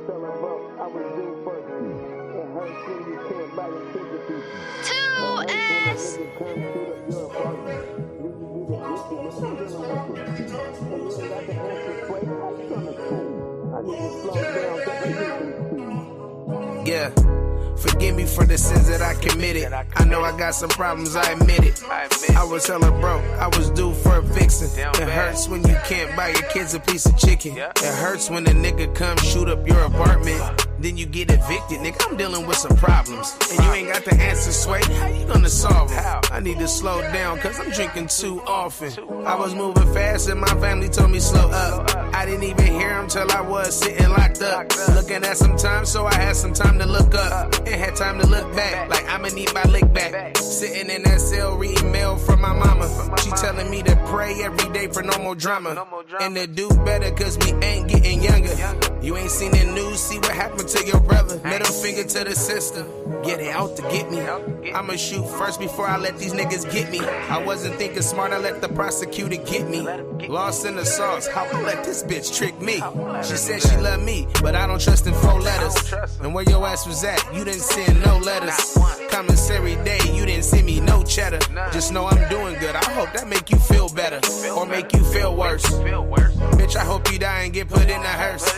2S. Yeah. Forgive me for the sins that I committed. I know I got some problems, I admit it. I was hella broke, I was due for a fixin'. It hurts when you can't buy your kids a piece of chicken. It hurts when a nigga come shoot up your apartment. Then you get evicted, nigga, I'm dealing with some problems. And you ain't got the answers, Sway, how you gonna solve them? I need to slow down, cause I'm drinking too often. I was moving fast and my family told me slow up. I didn't even hear them till I was sitting locked up. Looking at some time, so I had some time to look up. And had time to look back, like I'ma need my lick back. Sitting in that cell reading mail from my mama. She telling me to pray every day for no more drama. And to do better cause we ain't getting younger. You ain't seen the news, see what happened to your brother. Middle finger to the system, get it out to get me. I'ma shoot first before I let these niggas get me. I wasn't thinking smart, I let the prosecutor get me. Lost in the sauce, how I let this bitch trick me. She said she love me, but I don't trust in 4 letters. And where your ass was at, you didn't send no letters. Commissary day, you didn't send me no cheddar. Just know I'm doing good, I hope that make you feel better. Or make you feel worse. Bitch, I hope you die and get put in a hearse.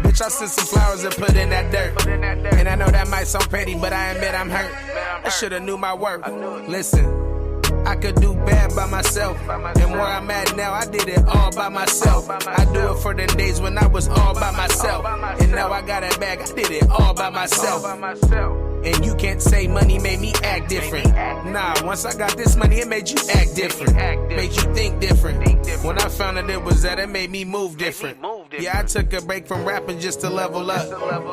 Bitch, I sent some flowers and put in that dirt. And I know that might sound petty, but I admit I'm hurt. I should've knew my worth. Listen, I could do bad by myself. And where I'm at now, I did it all by myself. I do it for the days when I was all by myself. And now I got it back, I did it all by myself. And you can't say money made me act different. Nah, once I got this money, it made you act different. Made you think different. When I found out it was that, it made me move different. Yeah, I took a break from rapping just to level up.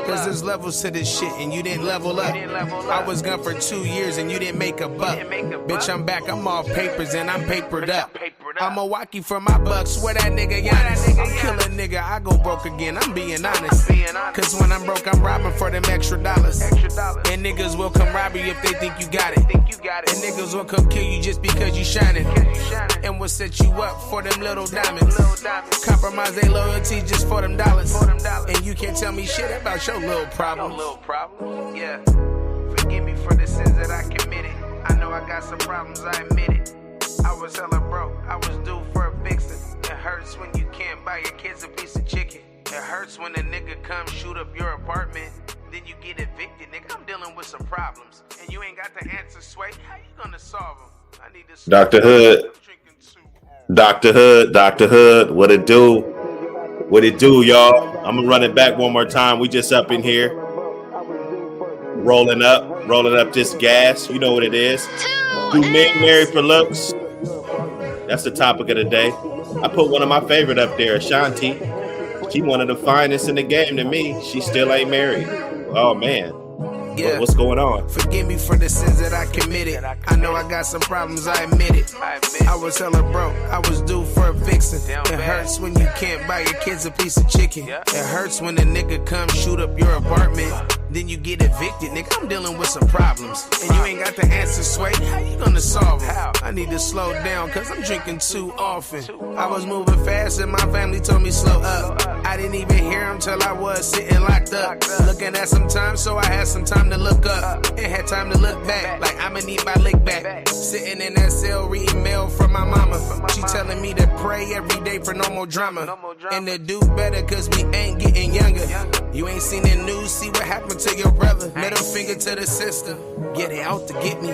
Cause there's levels to this shit and you didn't level up. I was gone for 2 years and you didn't make a buck. Bitch, I'm back, I'm all papers and I'm papered up. I'm Milwaukee for my bucks, where that nigga Giannis. I'm killing nigga, I go broke again, I'm being honest. Cause when I'm broke, I'm robbing for them extra dollars. And niggas will come rob you if they think you got it. And niggas will come kill you just because you shining. And will set you up for them little diamonds. Compromise their loyalty just for them dollars. And you can't tell me shit about your little problems. Yeah. Forgive me for the sins that I committed. I know I got some problems, I admit it. I was hella broke, I was due for a fixin'. It hurts when you can't buy your kids a piece of chicken. It hurts when a nigga come shoot up your apartment. Then you get evicted, nigga, I'm dealing with some problems. And you ain't got the answers, Sway, how you gonna solve them? I need to Dr. Hood. Dr. Hood, what it do? What it do, y'all? I'm gonna run it back one more time. We just up in here. Rolling up this gas. You know what it is. Do men marry for looks? That's the topic of the day. I put one of my favorite up there, Ashanti. She one of the finest in the game to me. She still ain't married. Oh, man. Yeah. What's going on? Forgive me for the sins that I committed. I know I got some problems, I admit it. I was hella broke, I was due for a fixin'. It hurts when you can't buy your kids a piece of chicken. It hurts when a nigga come shoot up your apartment. Then you get evicted, nigga, I'm dealing with some problems. And you ain't got the answers, Sway, how you gonna solve them? I need to slow down, cause I'm drinking too often. I was moving fast and my family told me slow up. I didn't even hear them till I was sitting locked up. Looking at some time, so I had some time to look up. And had time to look back, like I'ma need my lick back. Sitting in that cell reading mail from my mama. She telling me to pray every day for no more drama. And to do better cause we ain't getting younger. You ain't seen the news, see what happened to your brother. Middle finger to the system, get it out to get me.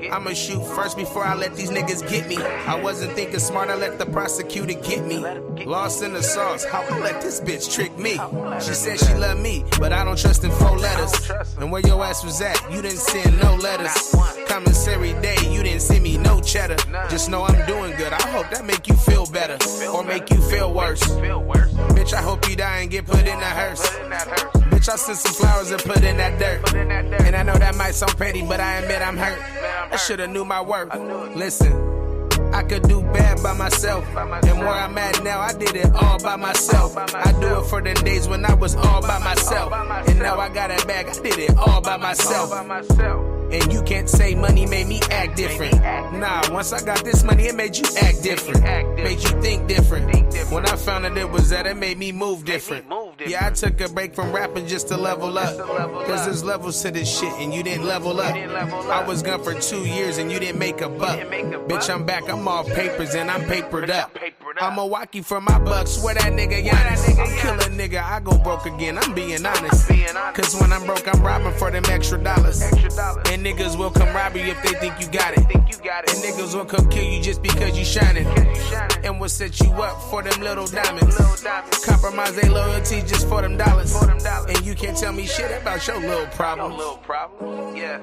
I'ma shoot first before I let these niggas get me. I wasn't thinking smart, I let the prosecutor get me. Lost in the sauce, how I let this bitch trick me. She said she love me, but I don't trust in 4 letters. And where your ass was at, you didn't send no letters. Commissary day, you didn't send me no cheddar. Just know I'm doing good, I hope that make you feel better. Or make you feel worse. Bitch, I hope you die and get put in a hearse. Bitch, I sent some flowers and put in that dirt. And I know that might sound petty, but I admit I'm hurt. I should've knew my worth. Listen, I could do bad by myself. And where I'm at now, I did it all by myself. I do it for the days when I was all by myself. And now I got it back, I did it all by myself. And you can't say money made me act different. Nah, once I got this money, it made you act different. Made you think different. When I found out it was that, it made me move different. Yeah, I took a break from rapping just to level up. Cause there's levels to this shit and you didn't level up. I was gone for 2 years and you didn't make a buck. Bitch, I'm back, I'm all papers and I'm papered up. I'm Milwaukee for my bucks, swear that nigga Giannis. I'm killing nigga, I go broke again, I'm being honest. Cause when I'm broke, I'm robbing for them extra dollars. And niggas will come rob you if they think you got it. And niggas will come kill you just because you shining. And will set you up for them little diamonds. Compromise their loyalty just for them dollars. And you can't tell me shit about your little problems. Yeah,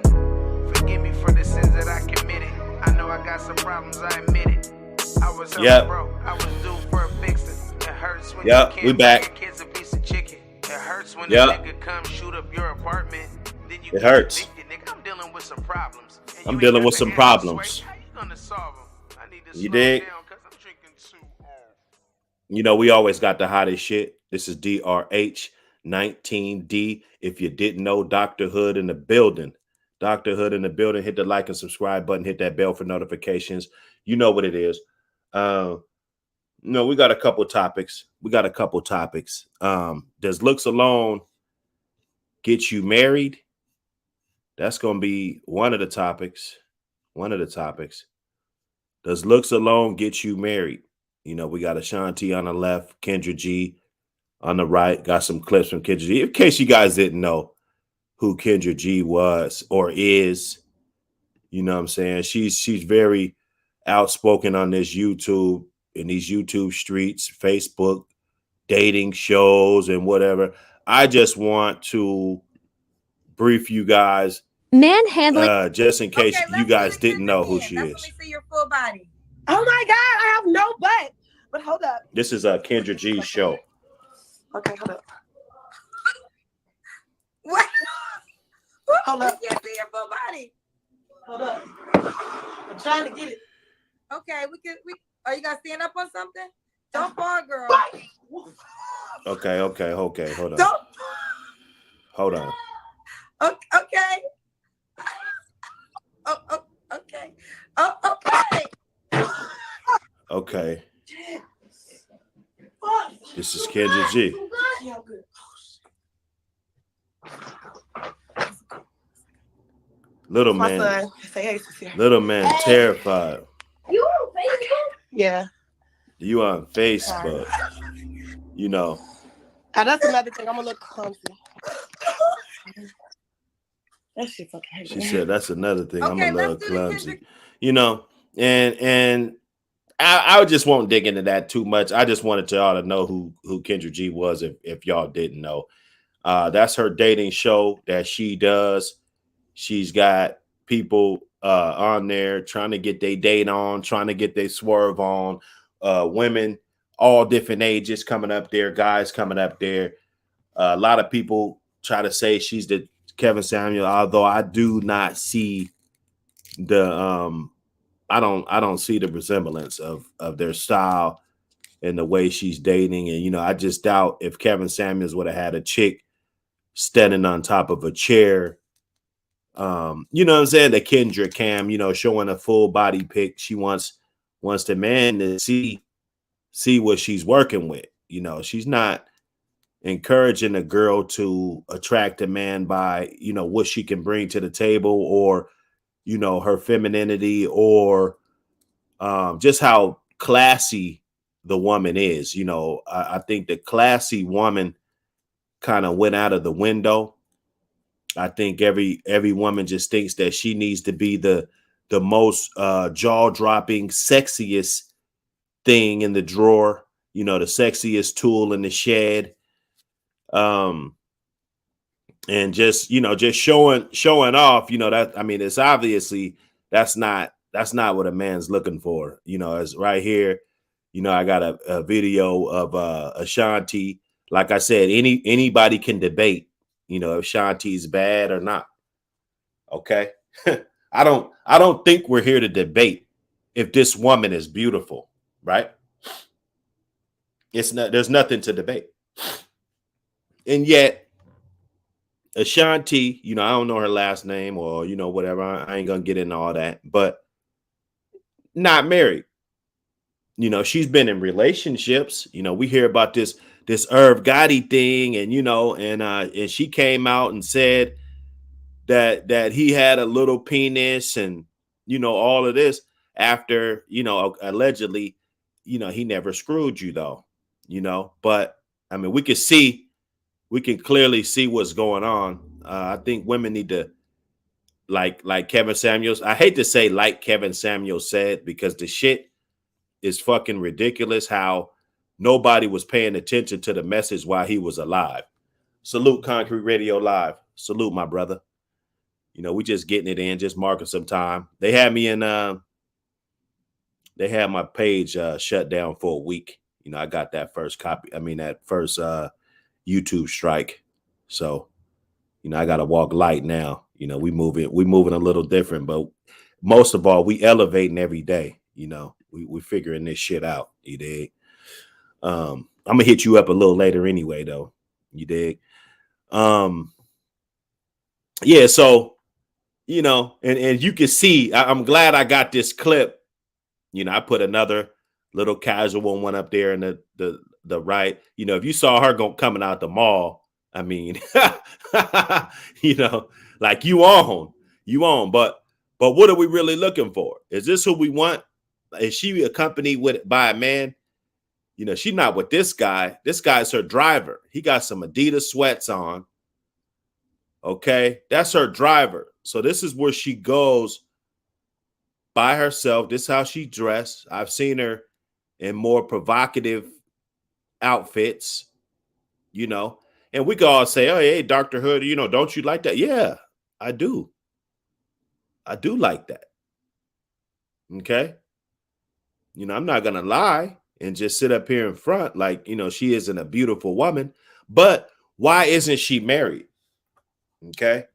forgive me for the sins that I committed. I know I got some problems, I admit it. I was broke, I was due for a fixing. It hurts when you can't buy your kids a piece of chicken. It hurts when a nigga come shoot up your apartment. Then you it hurts. Nigga, I'm dealing with some problems. I'm dealing with some problems. How you gonna solve them? I need to you dig? Down 'cause I'm drinking too hard. You know, we always got the hottest shit. This is H19D. If you didn't know, Dr. Hood in the building. Dr. Hood in the building. Hit the like and subscribe button. Hit that bell for notifications. You know what it is. No, we got a couple topics. Does looks alone get you married? That's going to be one of the topics. Does looks alone get you married? You know, we got Ashanti on the left, Kendra G on the right. Got some clips from Kendra G. In case you guys didn't know who Kendra G was or is, you know what I'm saying? She's very outspoken on this YouTube, in these YouTube streets, Facebook, dating shows and whatever. I just want to brief you guys, manhandling, just in case you guys didn't know who she is. Let me see your full body. Oh my God, I have no butt. But hold up. This is a Kendra G show. Okay, hold up. What? Hold up. You can't see your full body. Hold up. I'm trying to get it. Okay, are you gonna stand up on something? Don't fall, girl. Okay, hold on. Don't. Hold on. Okay. Okay. Okay. Okay. This is Kendra G. Little man terrified. You on Facebook? Yeah. You on Facebook? You know. That's another thing. I'm a little clumsy. That shit fucking hate She me. said that's another thing. Okay, I'm a little clumsy. You know, and I just won't dig into that too much. I just wanted y'all to know who Kendra G was if y'all didn't know. That's her dating show that she does. She's got people on there trying to get their date on, trying to get their swerve on. Women, all different ages coming up there, guys coming up there. A lot of people try to say she's the Kevin Samuel, although I do not see the I don't see the resemblance of their style and the way she's dating. And, you know, I just doubt if Kevin Samuels would have had a chick standing on top of a chair. You know what I'm saying? The Kendra cam, you know, showing a full body pic. She wants the man to see what she's working with. You know, she's not encouraging a girl to attract a man by, you know, what she can bring to the table or, you know, her femininity or just how classy the woman is. You know, I think the classy woman kind of went out of the window. I think every woman just thinks that she needs to be the most jaw-dropping, sexiest thing in the drawer, you know, the sexiest tool in the shed. And just, you know, just showing off, you know, that, I mean, it's obviously that's not what a man's looking for. You know, it's right here. You know, I got a video of Ashanti. Like I said, anybody can debate, you know, if Ashanti's bad or not. Okay. I don't think we're here to debate if this woman is beautiful, right? There's nothing to debate. And yet Ashanti, you know, I don't know her last name or, you know, whatever. I ain't gonna get into all that, but not married. You know, she's been in relationships. You know, we hear about this Irv Gotti thing, and and she came out and said that he had a little penis, and all of this after allegedly, he never screwed you though, but I mean, we can clearly see what's going on. I think women need to, like Kevin Samuels. I hate to say like Kevin Samuels said, because the shit is fucking ridiculous how nobody was paying attention to the message while he was alive. Salute Concrete Radio Live. Salute, my brother. We just getting it in, just marking some time. They had me in they had my page shut down for a week. I got that first that first YouTube strike. So, I gotta walk light now. We moving a little different, but most of all, we elevating every day. We figuring this shit out. You dig? I'm gonna hit you up a little later anyway, though. You dig? Yeah, so and you can see, I'm glad I got this clip. I put another little casual one up there in the right. If you saw her coming out the mall, I mean, like you on. But what are we really looking for? Is this who we want? Is she accompanied by a man? She's not with this guy. This guy's her driver. He got some Adidas sweats on. Okay, that's her driver. So this is where she goes by herself. This is how she dressed. I've seen her in more provocative outfits, and we can all say, oh, hey, Dr. Hood, don't you like that? Yeah, I do. I do like that. Okay. I'm not going to lie and just sit up here in front like, she isn't a beautiful woman, but why isn't she married? Okay.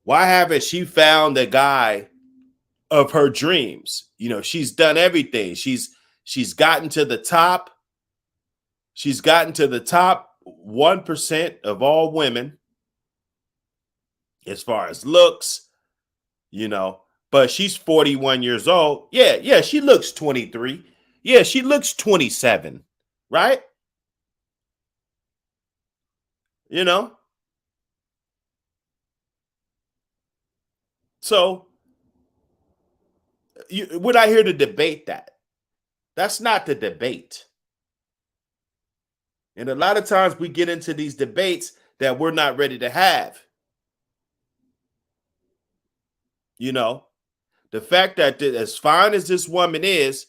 Why haven't she found the guy of her dreams? She's done everything. She's gotten to the top. She's gotten to the top 1% of all women as far as looks, but she's 41 years old. Yeah, she looks 23. Yeah, she looks 27, right? So we're not here to debate that. That's not the debate. And a lot of times we get into these debates that we're not ready to have. The fact that as fine as this woman is,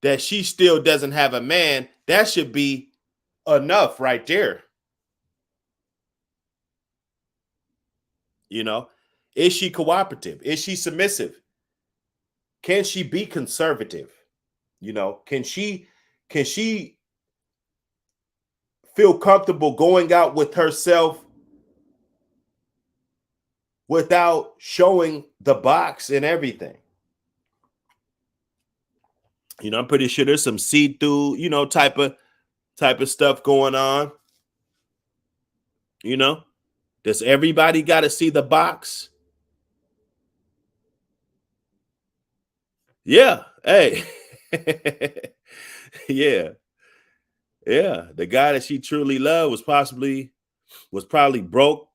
that she still doesn't have a man, that should be enough right there. Is she cooperative? Is she submissive? Can she be conservative? Can she feel comfortable going out with herself without showing the box and everything? I'm pretty sure there's some see-through, type of stuff going on. Does everybody got to see the box? Yeah. Hey. Yeah. The guy that she truly loved was probably broke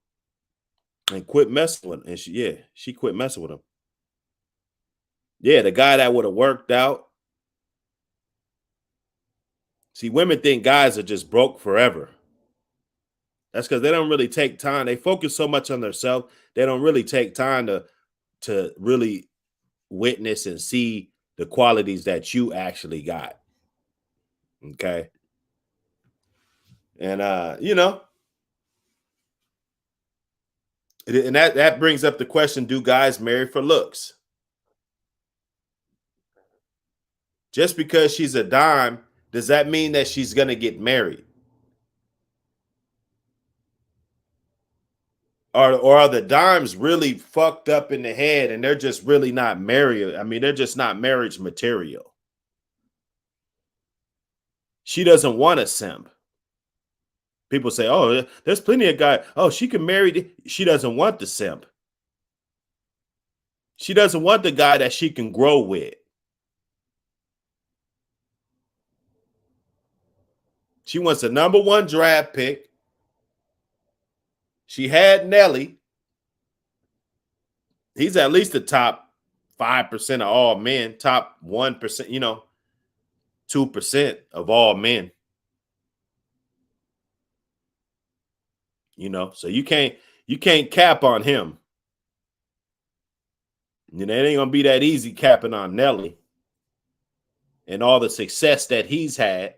and quit messing with him. And she quit messing with him. Yeah, the guy that would have worked out. See, women think guys are just broke forever. That's because they don't really take time. They focus so much on themselves. They don't really take time to really witness and see the qualities that you actually got. Okay. And and that brings up the question, do guys marry for looks? Just because she's a dime, does that mean that she's going to get married? Or are the dimes really fucked up in the head and they're just really not married? I mean, they're just not marriage material. She doesn't want a simp. People say, oh, there's plenty of guys. Oh, she can marry. She doesn't want the simp. She doesn't want the guy that she can grow with. She wants a #1 draft pick. She had Nelly. He's at least the top 5% of all men, top 1%, 2% of all men. So you can't cap on him. It ain't gonna be that easy capping on Nelly and all the success that he's had,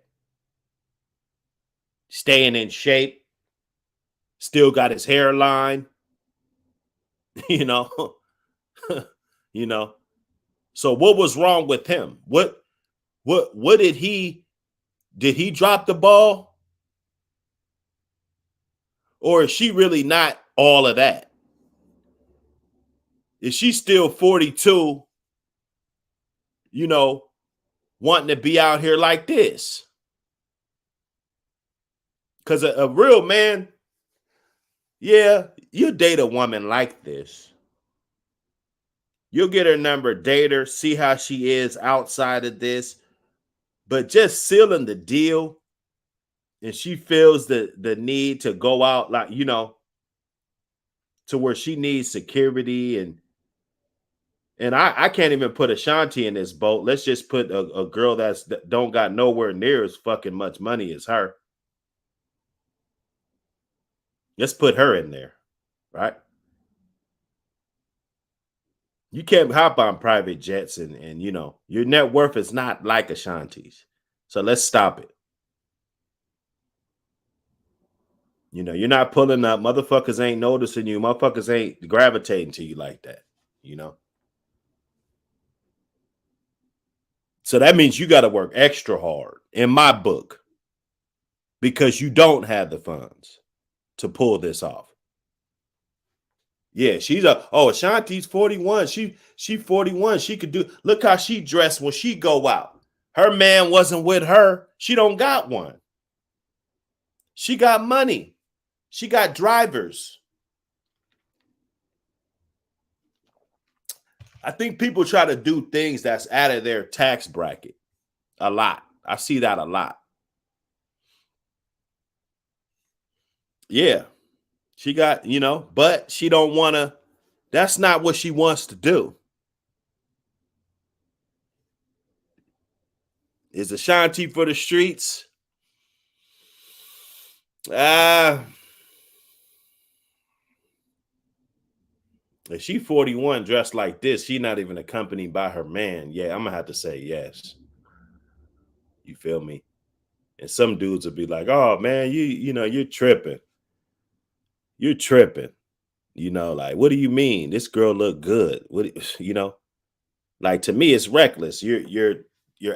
staying in shape, still got his hairline, you know. So what was wrong with him? What did he drop the ball? Or is she really not all of that? Is she still 42, wanting to be out here like this? Because a real man, yeah, you date a woman like this. You'll get her number, date her, see how she is outside of this. But just sealing the deal, and she feels the need to go out, like, to where she needs security. And I can't even put Ashanti in this boat. Let's just put a girl that don't got nowhere near as fucking much money as her. Let's put her in there, right? You can't hop on private jets and your net worth is not like Ashanti's. So let's stop it. You're not pulling up. Motherfuckers ain't noticing you. Motherfuckers ain't gravitating to you like that, So that means you got to work extra hard in my book because you don't have the funds to pull this off. Yeah, Ashanti's 41. She 41. She could do. Look how she dressed when she go out. Her man wasn't with her. She don't got one. She got money. She got drivers. I think people try to do things that's out of their tax bracket a lot. I see that a lot. Yeah. She got, but she don't want to. That's not what she wants to do. Is Ashanti for the streets? If she 41 dressed like this, she not even accompanied by her man. Yeah, I'm going to have to say yes. You feel me? And some dudes will be like, oh, man, you're tripping. You're tripping. Like, what do you mean? This girl look good. What, like, to me, it's reckless. You're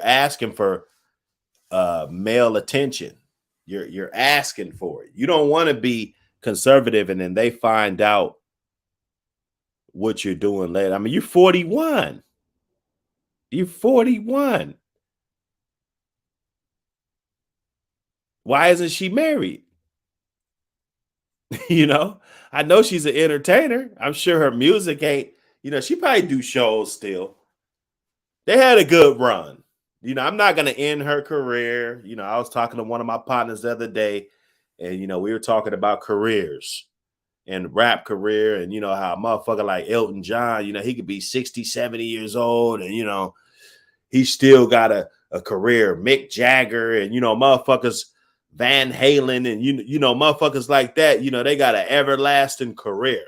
asking for male attention. You're asking for it. You don't want to be conservative and then they find out what you're doing later. I mean, you're 41. You're 41. Why isn't she married? I know she's an entertainer. I'm sure her music ain't, she probably do shows still. They had a good run. I'm not going to end her career. I was talking to one of my partners the other day and, we were talking about careers and rap career and, how a motherfucker like Elton John, he could be 60, 70 years old and, he still got a career. Mick Jagger and, motherfuckers Van Halen and, motherfuckers like that, they got an everlasting career,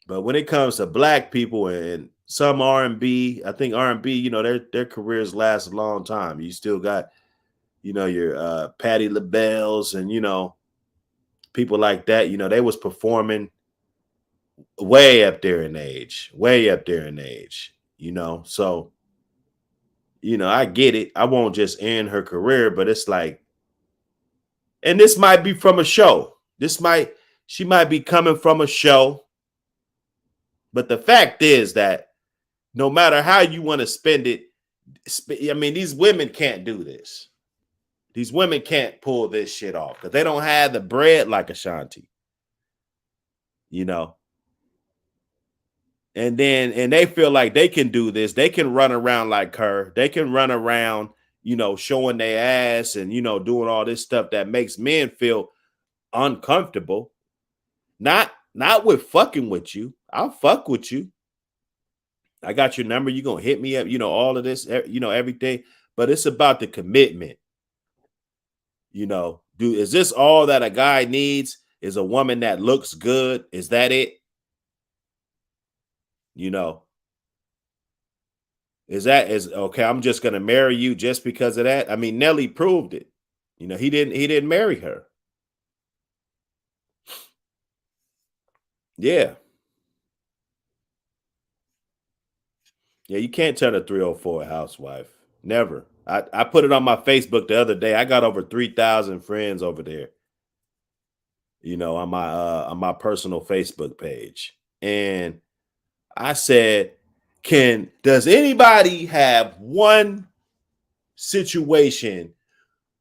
But when it comes to black people and some R&B, I think R&B, their careers last a long time. You still got, your Patti LaBelle's and, people like that, they was performing way up there in age. So, I get it. I won't just end her career, but it's like, and this might be from a show. She might be coming from a show. But the fact is that no matter how you want to spend it, I mean, these women can't do this. These women can't pull this shit off because they don't have the bread like Ashanti. And they feel like they can do this. They can run around like her. They can run around showing their ass and, doing all this stuff that makes men feel uncomfortable. Not with fucking with you. I'll fuck with you. I got your number. You're going to hit me up, all of this, everything. But it's about the commitment. Is this all that a guy needs? Is a woman that looks good? Is that it? Is okay, I'm just going to marry you just because of that? I mean, Nelly proved it. He didn't marry her. Yeah. Yeah, you can't turn a 304 a housewife. Never. I put it on my Facebook the other day. I got over 3,000 friends over there. On my personal Facebook page. And I said, does anybody have one situation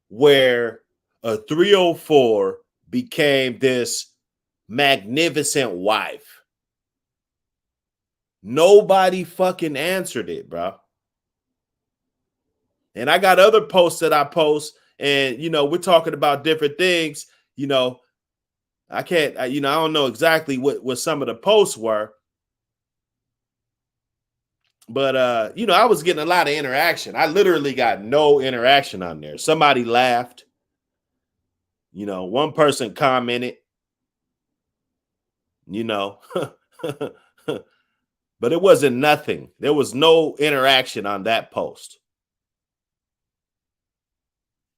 where a 304 became this magnificent wife? Nobody fucking answered it, bro. And I got other posts that I post, and we're talking about different things. I can't, I don't know exactly what some of the posts were, but I was getting a lot of interaction. I literally got no interaction on there. Somebody laughed. One person commented. But it wasn't nothing. There was no interaction on that post.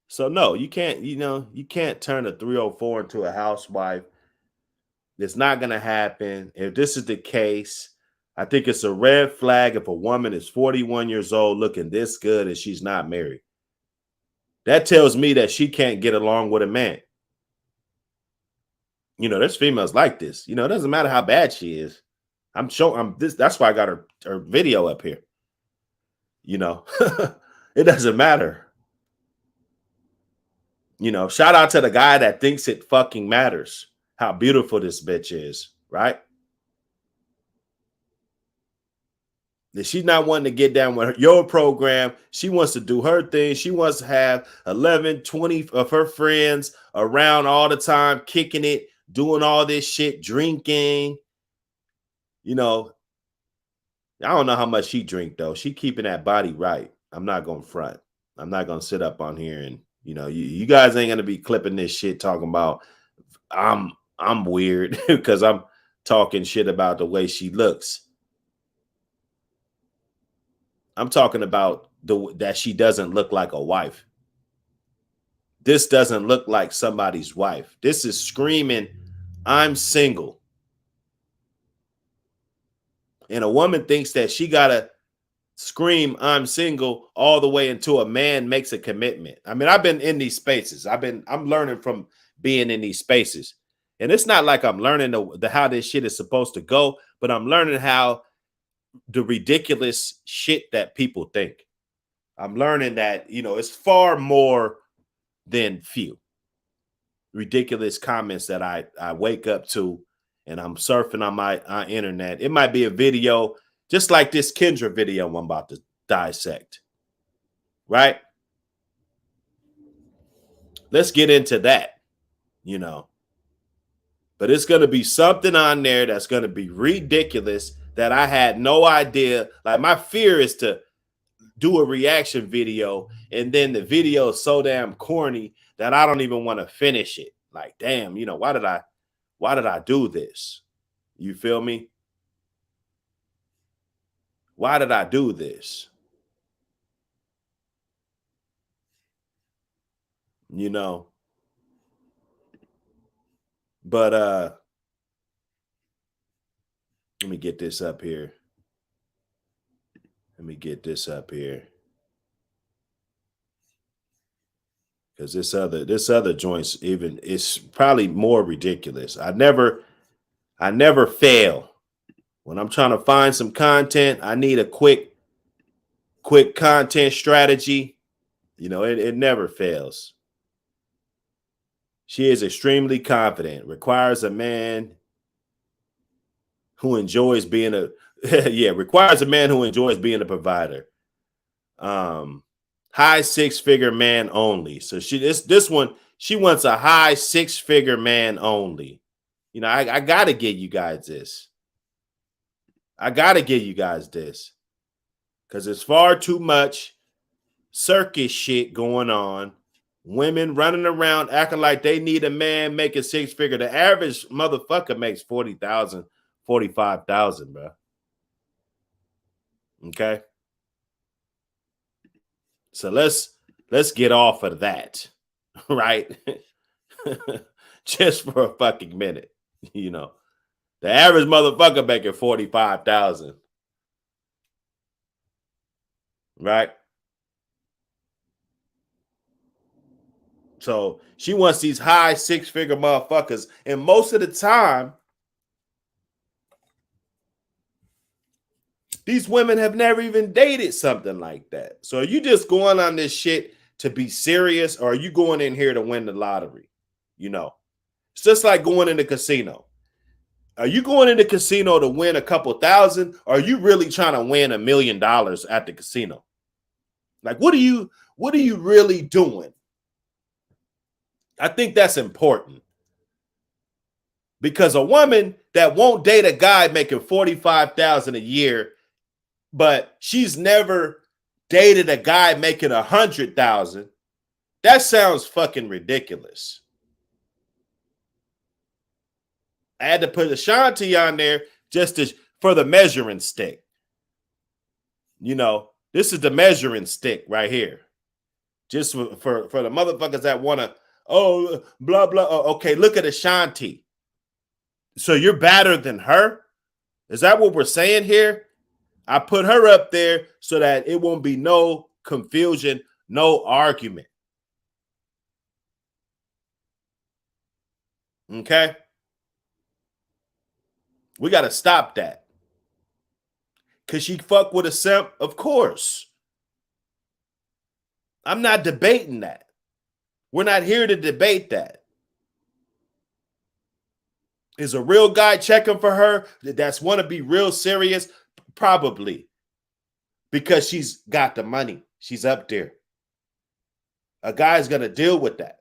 So no, you can't, you can't turn a 304 into a housewife. It's not going to happen. If this is the case, I think it's a red flag if a woman is 41 years old looking this good and she's not married. That tells me that she can't get along with a man. There's females like this. It doesn't matter how bad she is. That's why I got her video up here. It doesn't matter. Shout out to the guy that thinks it fucking matters how beautiful this bitch is, right? That she's not wanting to get down with your program. She wants to do her thing. She wants to have 11, 20 of her friends around all the time, kicking it, doing all this shit, drinking. I don't know how much she drink, though. She keeping that body right. I'm not going to front. I'm not going to sit up on here and, you guys ain't going to be clipping this shit talking about I'm weird because I'm talking shit about the way she looks. I'm talking about that she doesn't look like a wife. This doesn't look like somebody's wife. This is screaming, I'm single. And a woman thinks that she got to scream, I'm single, all the way until a man makes a commitment. I mean, I've been in these spaces. I'm learning from being in these spaces. And it's not like I'm learning how this shit is supposed to go, but I'm learning how the ridiculous shit that people think. I'm learning that, it's far more than few ridiculous comments that I wake up to, and I'm surfing on my internet. It might be a video just like this Kendra video I'm about to dissect, right? Let's get into that, But it's going to be something on there that's going to be ridiculous that I had no idea. Like, my fear is to do a reaction video and then the video is so damn corny that I don't even want to finish it. Like, damn, why did I do this? You feel me? Why did I do this? But let me get this up here. Because this other joint's it's probably more ridiculous. I never fail. When I'm trying to find some content, I need a quick content strategy. It never fails. She is extremely confident, requires a man who enjoys being requires a man who enjoys being a provider. How high six-figure man only. So this one, she wants a high six-figure man only. You know, I gotta give you guys this. I gotta give you guys this. Because it's far too much circus shit going on. Women running around acting like they need a man making six-figure. The average motherfucker makes 40,000, 45,000, bro. Okay. So let's get off of that, right? Just for a fucking minute. You know, the average motherfucker making 45,000. Right? So she wants these high six-figure motherfuckers. And most of the time, these women have never even dated something like that. So are you just going on this shit to be serious, or are you going in here to win the lottery? You know, it's just like going in the casino. Are you going in the casino to win a couple thousand, or are you really trying to win $1 million at the casino? Like, what are you really doing? I think that's important. Because a woman that won't date a guy making 45,000 a year, but she's never dated a guy making 100,000, that sounds fucking ridiculous. I had to put Ashanti on there just for the measuring stick. You know, this is the measuring stick right here. Just for the motherfuckers that want to, oh, blah, blah. Oh, okay, look at Ashanti. So you're better than her? Is that what we're saying here? I put her up there so that it won't be no confusion, no argument. Okay? We got to stop that. Because she fuck with a simp? Of course. I'm not debating that. We're not here to debate that. Is a real guy checking for her that's want to be real serious? Probably. Because she's got the money. She's up there. A guy's going to deal with that.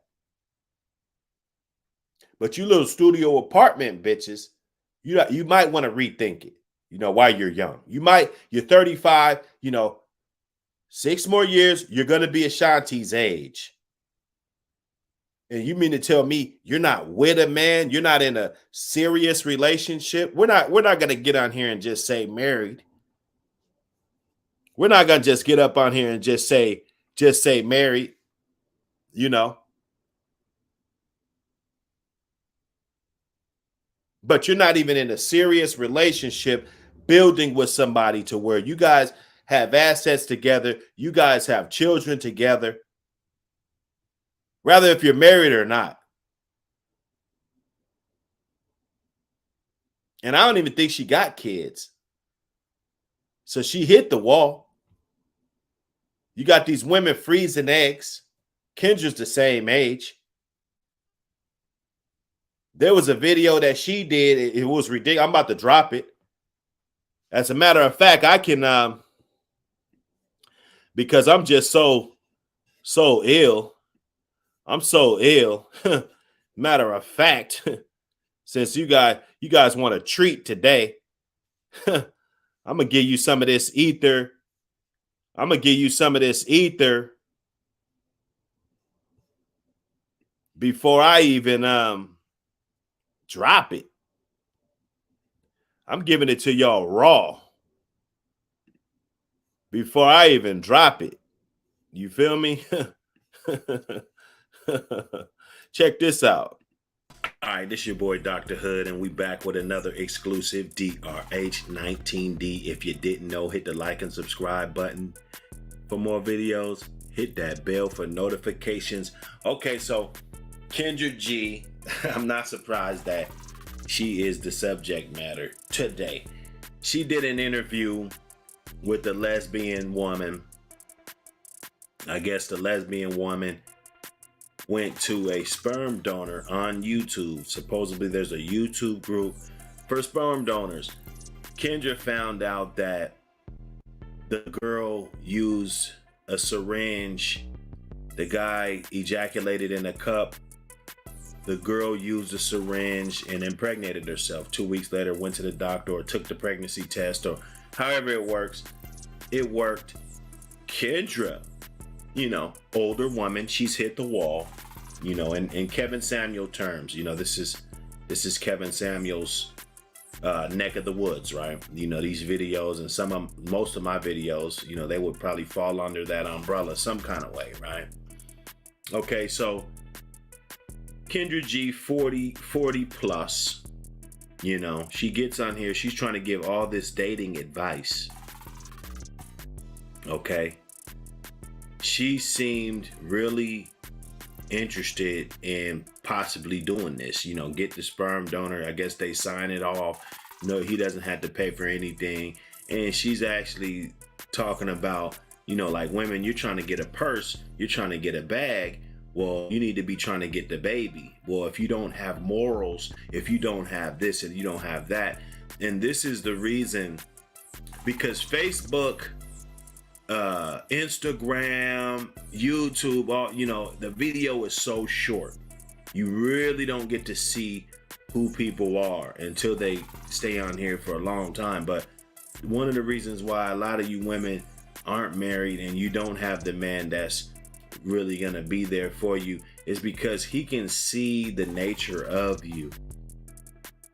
But you little studio apartment bitches, you might want to rethink it, you know, while you're young. You're 35, you know, 6 more years, you're going to be Ashanti's age. And you mean to tell me you're not with a man? You're not in a serious relationship? We're not going to get on here and just say married. We're not going to just get up on here and just say married, you know. But you're not even in a serious relationship building with somebody to where you guys have assets together. You guys have children together. Rather if you're married or not. And I don't even think she got kids. So she hit the wall. You got these women freezing eggs. Kendra's the same age. There was a video that she did. It was ridiculous. I'm about to drop it. As a matter of fact, I can, because I'm just so ill. I'm so ill. Matter of fact, since you guys want a treat today, I'm going to give you some of this ether. I'm going to give you some of this ether before I even drop it. I'm giving it to y'all raw before I even drop it. You feel me? Check this out. All right, this your boy Dr. Hood, and we back with another exclusive H19D. If you didn't know, hit the like and subscribe button for more videos. Hit that bell for notifications. Okay, so Kendra G, I'm not surprised that she is the subject matter today. She did an interview with a lesbian woman. I guess the lesbian woman went to a sperm donor on YouTube. Supposedly there's a YouTube group for sperm donors. Kendra found out that the girl used a syringe. The guy ejaculated in a cup. The girl used a syringe and impregnated herself. 2 weeks later, went to the doctor or took the pregnancy test or however it works. It worked. Kendra, older woman, she's hit the wall, in Kevin Samuel terms, this is Kevin Samuel's neck of the woods, right? These videos and most of my videos, they would probably fall under that umbrella some kind of way, right? Okay, so Kendra G, 40 plus, she gets on here, she's trying to give all this dating advice. Okay. She seemed really interested in possibly doing this, get the sperm donor. I guess they sign it off. No, he doesn't have to pay for anything. And she's actually talking about, like women, you're trying to get a purse, you're trying to get a bag. Well, you need to be trying to get the baby. Well, if you don't have morals, if you don't have this and you don't have that. And this is the reason, because Facebook, Instagram, YouTube, all the video is so short. You really don't get to see who people are until they stay on here for a long time. But one of the reasons why a lot of you women aren't married and you don't have the man that's really gonna be there for you is because he can see the nature of you.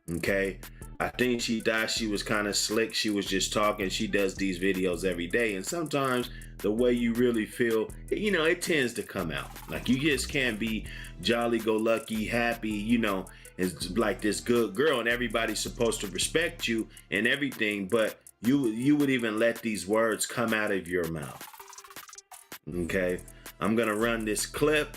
Okay. I think she thought she was kind of slick. She was just talking. She does these videos every day. And sometimes the way you really feel, it tends to come out. Like you just can't be jolly-go-lucky, happy, it's like this good girl and everybody's supposed to respect you and everything. But you would even let these words come out of your mouth. Okay. I'm going to run this clip.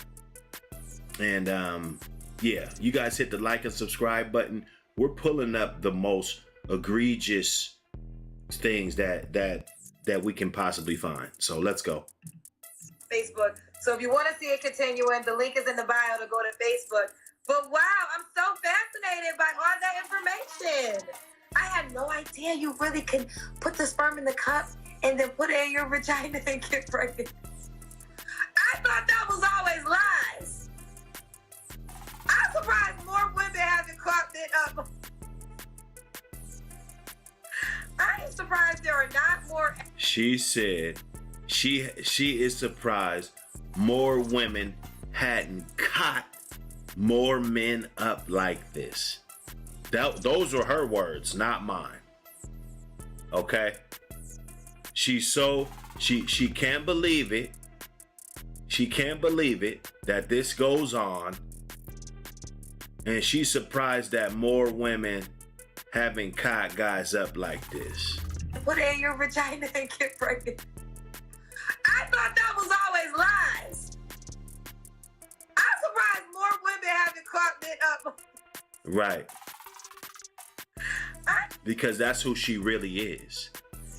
And you guys hit the like and subscribe button. We're pulling up the most egregious things that we can possibly find. So let's go. Facebook. So if you want to see it continuing, the link is in the bio to go to Facebook. But wow, I'm so fascinated by all that information. I had no idea you really can put the sperm in the cup and then put it in your vagina and get pregnant. I thought that was always lies. I'm surprised more women haven't caught it up. I am surprised there are not more. She said she is surprised more women hadn't caught more men up like this. Those were her words, not mine. Okay? She can't believe it. She can't believe it that this goes on. And she's surprised that more women haven't caught guys up like this. Put it in your vagina and get pregnant. I thought that was always lies. I'm surprised more women haven't caught it up. Right. Because that's who she really is.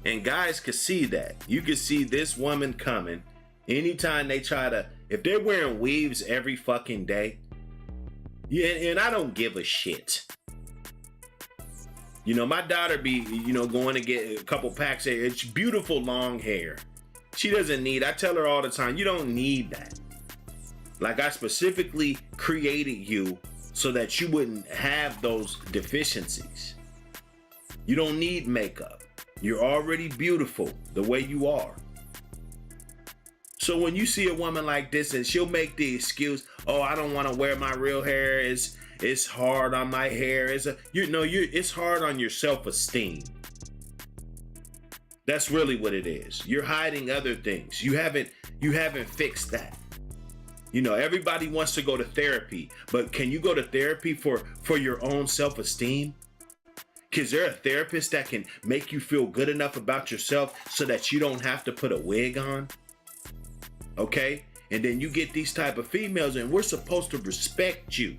And guys could see that. You could see this woman coming. Anytime they if they're wearing weaves every fucking day, yeah, and I don't give a shit. My daughter be, going to get a couple packs of hair. It's beautiful long hair. She doesn't need, I tell her all the time, you don't need that. Like I specifically created you so that you wouldn't have those deficiencies. You don't need makeup. You're already beautiful the way you are. So when you see a woman like this and she'll make the excuse, oh, I don't want to wear my real hair. It's hard on my hair. It's hard on your self-esteem. That's really what it is. You're hiding other things. You haven't fixed that. Everybody wants to go to therapy, but can you go to therapy for your own self-esteem? Is there a therapist that can make you feel good enough about yourself so that you don't have to put a wig on? Okay? And then you get these type of females and we're supposed to respect you.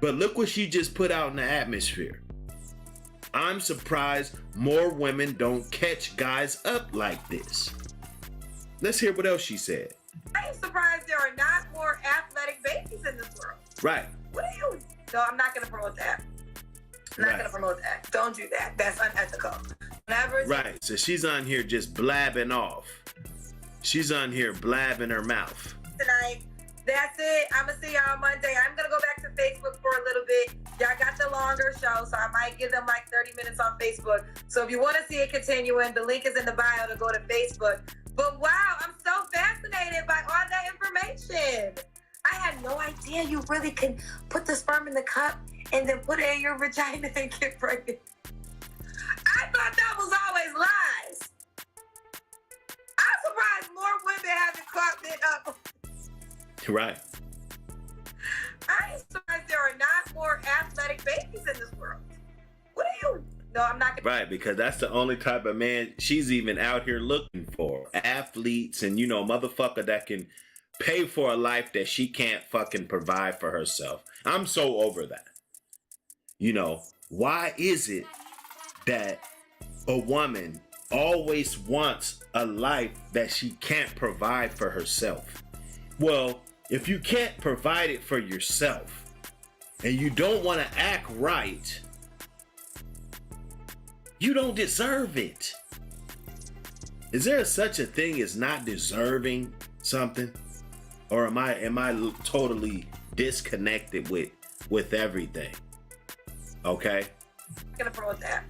But look what she just put out in the atmosphere. I'm surprised more women don't catch guys up like this. Let's hear what else she said. I'm surprised there are not more athletic babies in this world. Right. What are you? No, I'm not going to promote that. I'm not going to promote that. Don't do that. That's unethical. Right. So she's on here just blabbing off. She's on here blabbing her mouth. Tonight. That's it. I'm going to see y'all Monday. I'm going to go back to Facebook for a little bit. Y'all got the longer show, so I might give them like 30 minutes on Facebook. So if you want to see it continuing, the link is in the bio to go to Facebook. But wow, I'm so fascinated by all that information. I had no idea you really can put the sperm in the cup and then put it in your vagina and get pregnant. I thought that was always lies. I'm surprised more women haven't caught it up. Right. I'm surprised there are not more athletic babies in this world. What are you? No, I'm not gonna. Right, because that's the only type of man she's even out here looking for. Athletes and, motherfucker that can pay for a life that she can't fucking provide for herself. I'm so over that. Why is it that a woman always wants a life that she can't provide for herself? Well, if you can't provide it for yourself and you don't want to act right, you don't deserve it. Is there such a thing as not deserving something? Or am I totally disconnected with everything? Okay? I'm not gonna promote that.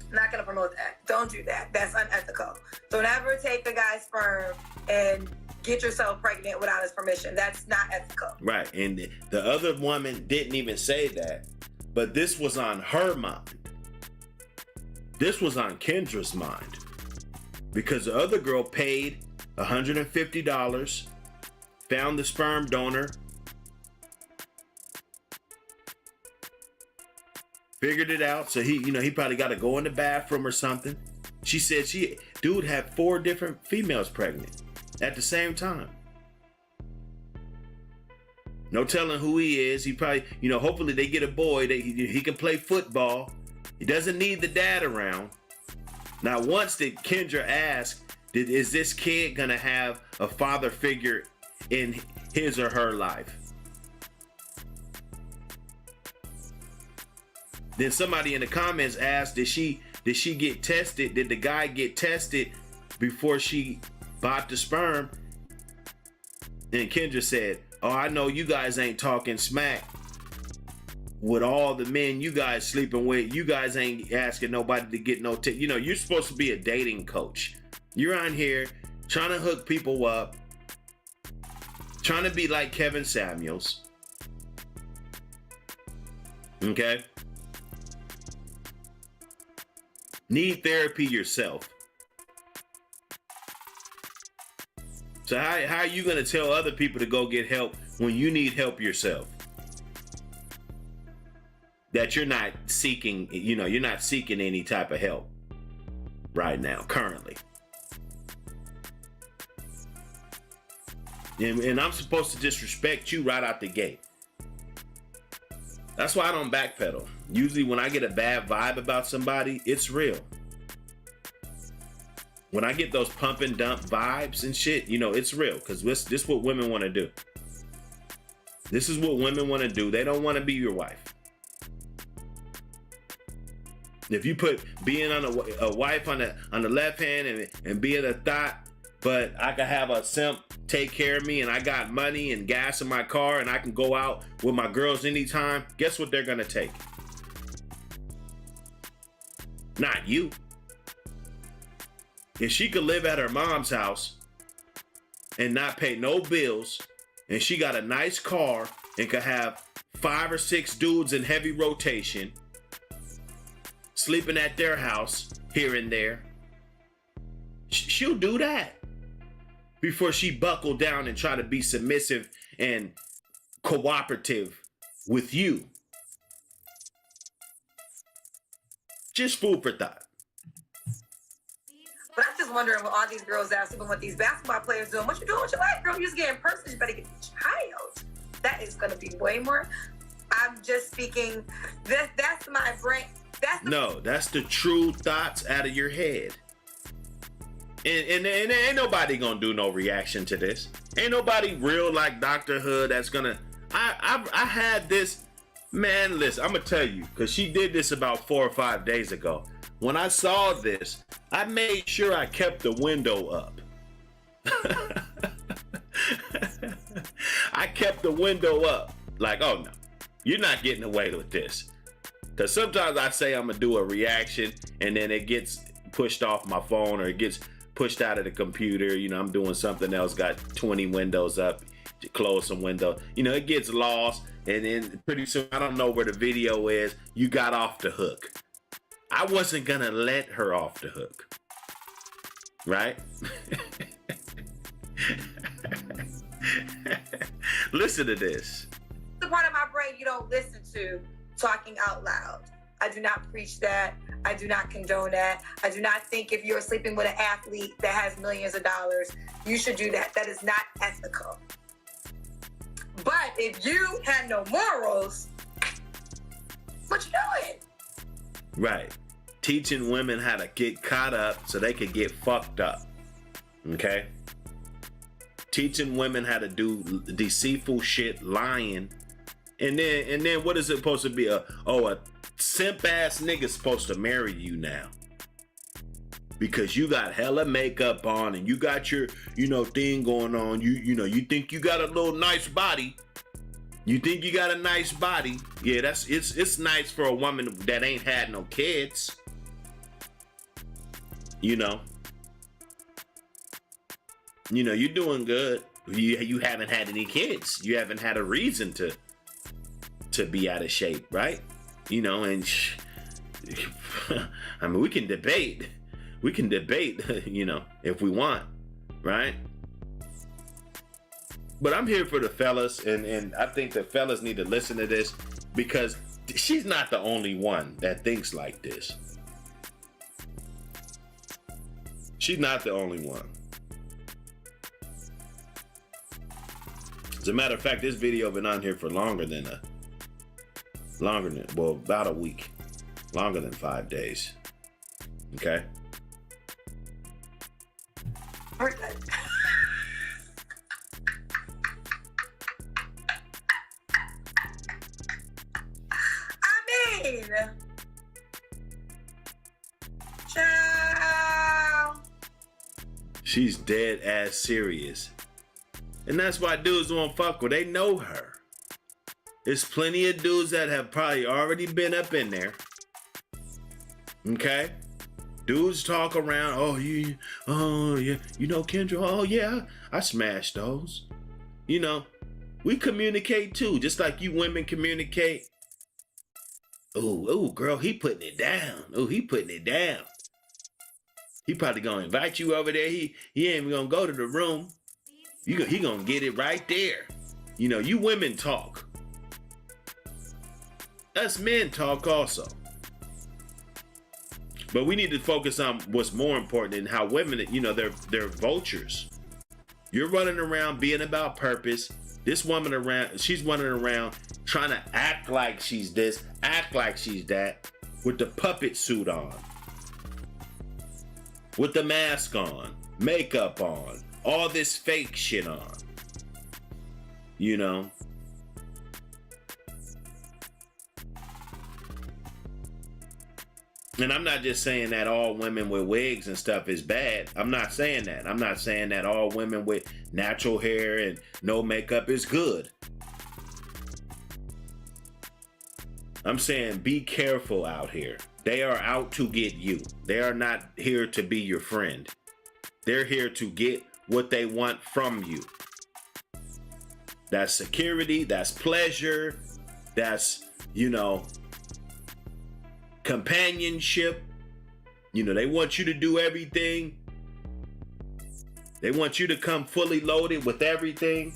I'm not gonna promote that. Don't do that. That's unethical. Don't ever take the guy's sperm and get yourself pregnant without his permission. That's not ethical. Right. And the other woman didn't even say that, but this was on her mind. This was on Kendra's mind. Because the other girl paid $150, found the sperm donor, figured it out. So he probably got to go in the bathroom or something. She said dude had 4 different females pregnant at the same time. No telling who he is. He probably, hopefully they get a boy that he can play football. He doesn't need the dad around. Now, once did Kendra ask, is this kid gonna have a father figure in his or her life? Then somebody in the comments asked, did she get tested? Did the guy get tested before she bought the sperm? And Kendra said, oh, I know you guys ain't talking smack with all the men you guys sleeping with. You guys ain't asking nobody to get no you're supposed to be a dating coach. You're on here trying to hook people up, trying to be like Kevin Samuels. Okay? Need therapy yourself. So how are you going to tell other people to go get help when you need help yourself? That you're not seeking, you're not seeking any type of help right now, currently. And I'm supposed to just respect you right out the gate. That's why I don't backpedal. Usually when I get a bad vibe about somebody, it's real. When I get those pump and dump vibes and shit, it's real. Because this is what women want to do. This is what women want to do. They don't want to be your wife. If you put being on a wife on the left hand and being a thought, but I can have a simp take care of me and I got money and gas in my car and I can go out with my girls anytime, guess what they're going to take? Not you. If she could live at her mom's house and not pay no bills, and she got a nice car and could have 5 or 6 dudes in heavy rotation sleeping at their house here and there, she'll do that before she buckle down and try to be submissive and cooperative with you. Just food for thought. But I'm just wondering what all these girls out sleeping with these basketball players doing. What you doing with your life, girl? You just getting purses. You better get a child. That is going to be way more. I'm just speaking. That's my brain. That's the true thoughts out of your head. And ain't nobody gonna do no reaction to this. Ain't nobody real like Dr. Hood that's gonna. I had this, man. Listen, I'm gonna tell you, because she did this about 4 or 5 days ago. when I saw this, I made sure I kept the window up. I kept the window up. Like, oh no, you're not getting away with this. Because sometimes I say I'm going to do a reaction and then it gets pushed off my phone or it gets pushed out of the computer. You know, I'm doing something else, got 20 windows up, to close some windows. You know, it gets lost and then pretty soon I don't know where the video is. You got off the hook. I wasn't going to let her off the hook. Right? Listen to this. The part of my brain you don't listen to, talking out loud. I do not preach that. I do not condone that. I do not think if you're sleeping with an athlete that has millions of dollars, you should do that. That is not ethical. But if you had no morals, what you doing? Right. Teaching women how to get caught up so they could get fucked up. Okay? Teaching women how to do deceitful shit, lying. And then what is it supposed to be? A simp ass nigga supposed to marry you now. Because you got hella makeup on and you got your, thing going on. You think you got a little nice body. You think you got a nice body. Yeah, it's nice for a woman that ain't had no kids. You're doing good. You haven't had any kids. You haven't had a reason to be out of shape, right? And I mean, we can debate, if we want, right? But I'm here for the fellas, and I think the fellas need to listen to this because she's not the only one that thinks like this. She's not the only one. As a matter of fact, this video been on here for about a week. Longer than 5 days. Okay? Ciao. She's dead ass serious. And that's why dudes won't fuck with her. They know her. There's plenty of dudes that have probably already been up in there. Okay? Dudes talk around, Kendra, I smashed those. We communicate too, just like you women communicate. Oh, girl, he putting it down. He putting it down. He probably gonna invite you over there. He ain't even gonna go to the room. He gonna get it right there. You women talk. Us men talk also. But we need to focus on what's more important and how women, they're vultures. You're running around being about purpose. This woman she's running around trying to act like she's this, act like she's that, with the puppet suit on, with the mask on, makeup on, all this fake shit on. And I'm not just saying that all women with wigs and stuff is bad. I'm not saying that. I'm not saying that all women with natural hair and no makeup is good. I'm saying be careful out here. They are out to get you. They are not here to be your friend. They're here to get what they want from you. That's security, that's pleasure, that's, companionship. They want you to do everything. They want you to come fully loaded with everything.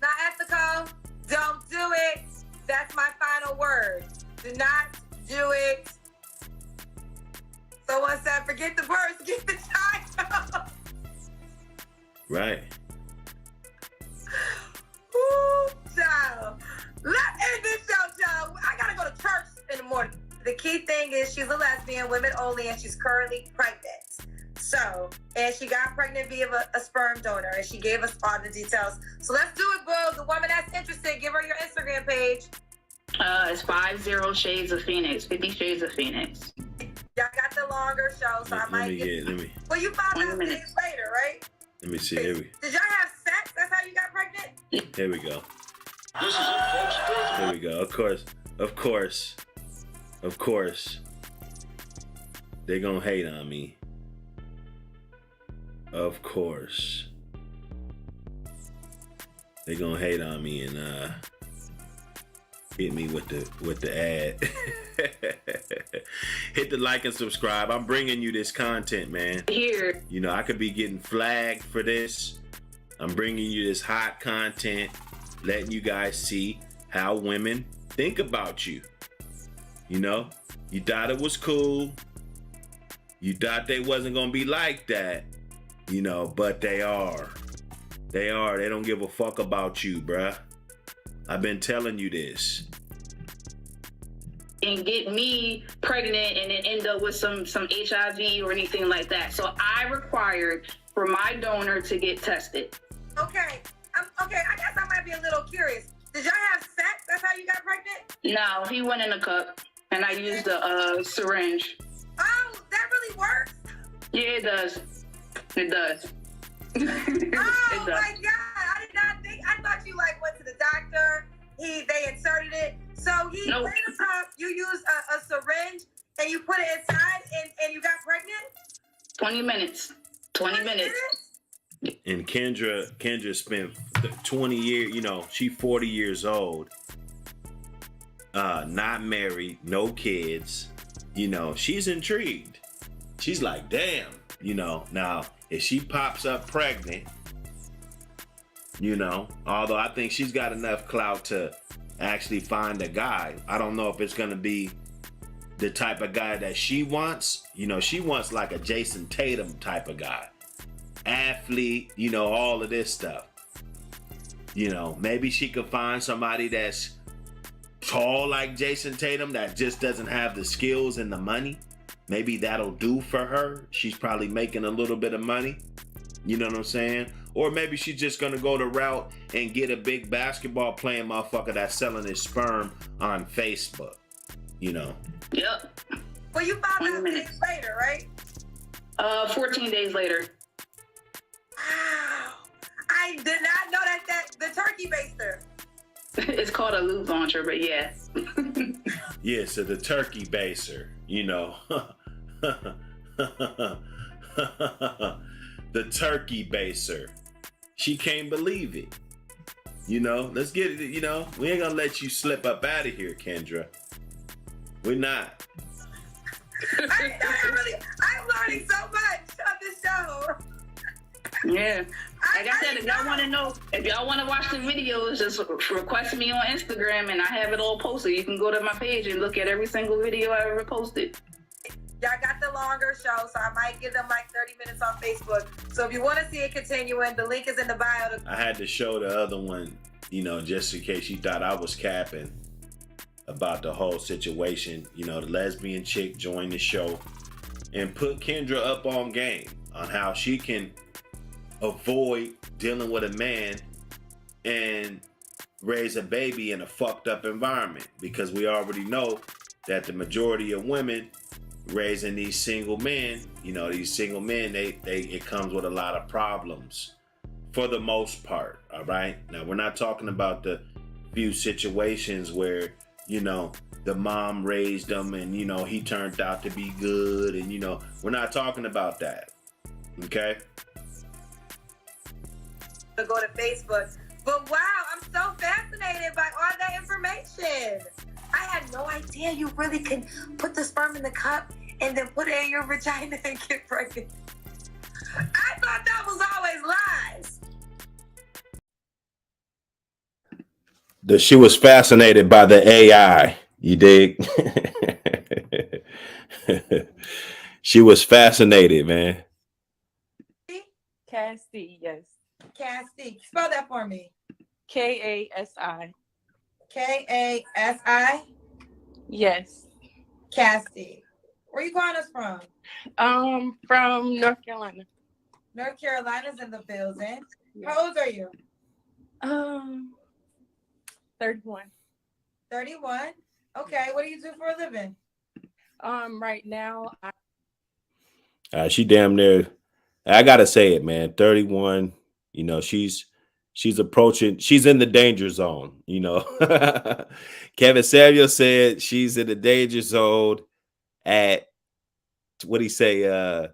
Not ethical. Don't do it. That's my final word. Do not do it. Someone said, forget the purse, get the child. Right. Ooh, child. Let's end this show, child. I gotta go to church in the morning. The key thing is she's a lesbian, women only, and she's currently pregnant. So, and she got pregnant via a sperm donor, and she gave us all the details. So let's do it, bro. The woman that's interested, give her your Instagram page. It's 50 Shades of Phoenix, 50 Shades of Phoenix. Y'all got the longer show, so I might let me. Well, you found out days later, right? Let me see. Here Did y'all have sex? That's how you got pregnant? Here we go. Here we go. Of course. They gonna hate on me. Of course. They gonna hate on me and hit me with the ad. Hit the like and subscribe. I'm bringing you this content, man. Here. You know, I could be getting flagged for this. I'm bringing you this hot content, letting you guys see how women think about you. You know, you thought it was cool. You thought they wasn't gonna be like that, you know, but they are. They are. They don't give a fuck about you, bruh. I've been telling you this. And get me pregnant and then end up with some HIV or anything like that. So I required for my donor to get tested. Okay. Okay, I guess I might be a little curious. Did y'all have sex? That's how you got pregnant? No, he went in a cup and I used a syringe. Oh, that really works? Yeah, it does. It does. Oh my God, I did not think. I thought you like went to the doctor. They inserted it. So he Nope. put it up. You used a syringe and you put it inside and you got pregnant. 20 minutes. 20 minutes. And Kendra spent 20 years. You know, she 40 years old. Not married, no kids. You know, she's intrigued. She's like, damn. You know, now if she pops up pregnant, you know, although I think she's got enough clout to actually find a guy. I don't know if it's going to be the type of guy that she wants. You know, she wants like a Jason Tatum type of guy. Athlete, you know, all of this stuff. You know, maybe she could find somebody that's tall like Jason Tatum that just doesn't have the skills and the money. Maybe that'll do for her. She's probably making a little bit of money. You know what I'm saying? Or maybe she's just gonna go the route and get a big basketball playing motherfucker that's selling his sperm on Facebook. You know? Yep. Well, you found out days later, right? 14 days later. Wow. I did not know that the turkey baster. It's called a loop launcher, but yeah. Yeah, so the turkey baser, you know. The turkey baser. She can't believe it. You know, let's get it, you know. We ain't gonna let you slip up out of here, Kendra. We're not. I'm learning so much on this show. Yeah. Like I said, if y'all want to know, if y'all want to watch the videos, just request me on Instagram and I have it all posted. You can go to my page and look at every single video I ever posted. Y'all got the longer show, so I might give them like 30 minutes on Facebook. So if you want to see it continuing, the link is in the bio. I had to show the other one, you know, just in case you thought I was capping about the whole situation. You know, the lesbian chick joined the show and put Kendra up on game on how she can avoid dealing with a man and raise a baby in a fucked up environment, because we already know that the majority of women raising these single men, you know, these single men, it comes with a lot of problems for the most part. All right, now we're not talking about the few situations where, you know, the mom raised them and, you know, he turned out to be good, and, you know, we're not talking about that. Okay, to go to Facebook. But wow, I'm so fascinated by all that information. I had no idea you really can put the sperm in the cup and then put it in your vagina and get pregnant. I thought that was always lies. she was fascinated by the AI. You dig? She was fascinated, man. Cassie, yes. Cassie, spell that for me. Kasi. Kasi? Yes. Cassie. Where you calling us from? From North Carolina. North Carolina's in the building. Yes. How old are you? 31. 31. Okay, what do you do for a living? Right now, She damn near. I gotta say it, man. 31. You know, she's approaching. She's in the danger zone. You know, Kevin Samuel said she's in the danger zone at what he say,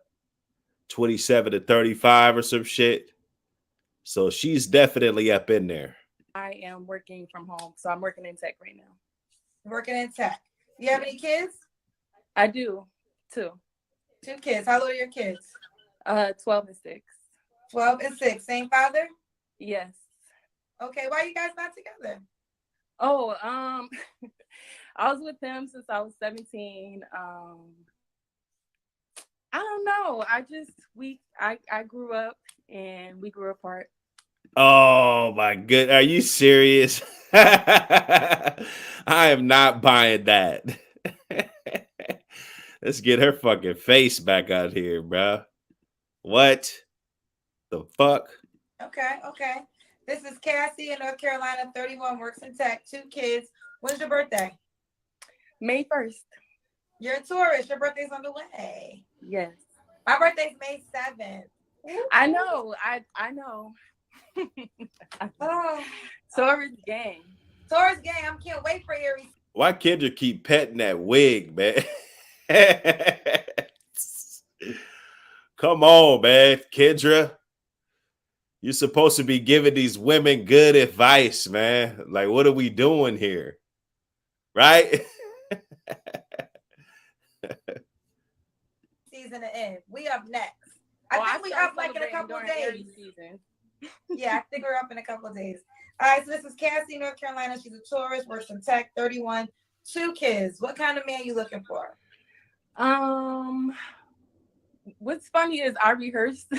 27 to 35 or some shit. So she's definitely up in there. I am working from home, so I'm working in tech right now. Working in tech. You have any kids? I do, too. 2 kids. How old are your kids? 12 and 6. 12 and 6. Same father? Yes. Okay, why are you guys not together? Oh, I was with him since I was 17. I don't know. I grew up and we grew apart. Oh my good. Are you serious? I am not buying that. Let's get her fucking face back out here, bro. What the fuck? Okay. This is Cassie in North Carolina, 31, works in tech, 2 kids. When's your birthday? May 1st. You're a tourist. Your birthday's on the way. Yes. My birthday's May 7th. I know. I know. Oh, Taurus gang. Taurus gang. I can't wait for Aries. Why Kendra keep petting that wig, man? Come on, man. Kendra. You're supposed to be giving these women good advice, man. Like, what are we doing here? Right? Season to end. We up next. I think we up like in a couple of days. Yeah, I think we're up in a couple of days. All right, so this is Cassie, North Carolina. She's a tourist, works in tech, 31, 2 kids. What kind of man you looking for? What's funny is I rehearsed.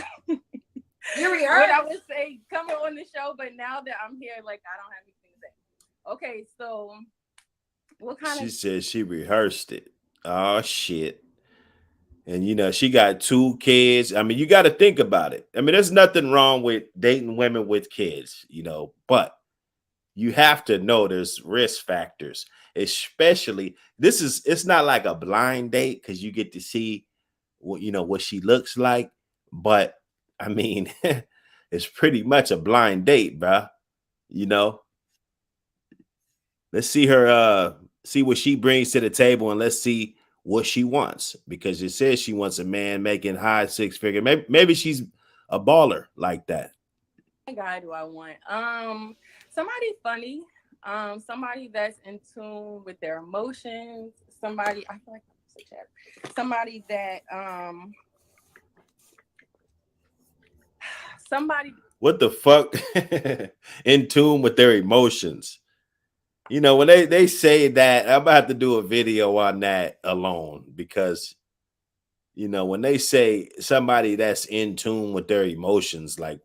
You rehearsed? What I would say coming on the show, but now that I'm here, like I don't have anything to say. Okay, so what kind She of? said she rehearsed it. Oh shit. And you know, she got 2 kids. I mean, you got to think about it. I mean, there's nothing wrong with dating women with kids, you know, but you have to know there's risk factors, especially it's not like a blind date because you get to see what she looks like, but I mean, it's pretty much a blind date, bro. You know, let's see her see what she brings to the table, and let's see what she wants, because it says she wants a man making high 6-figure. Maybe she's a baller like that. What guy do I want? Somebody funny. Somebody that's in tune with their emotions. Somebody I feel like I'm so chatty. Somebody that somebody. What the fuck? In tune with their emotions. You know, when they say that, I'm about to do a video on that alone, because you know, when they say somebody that's in tune with their emotions, like,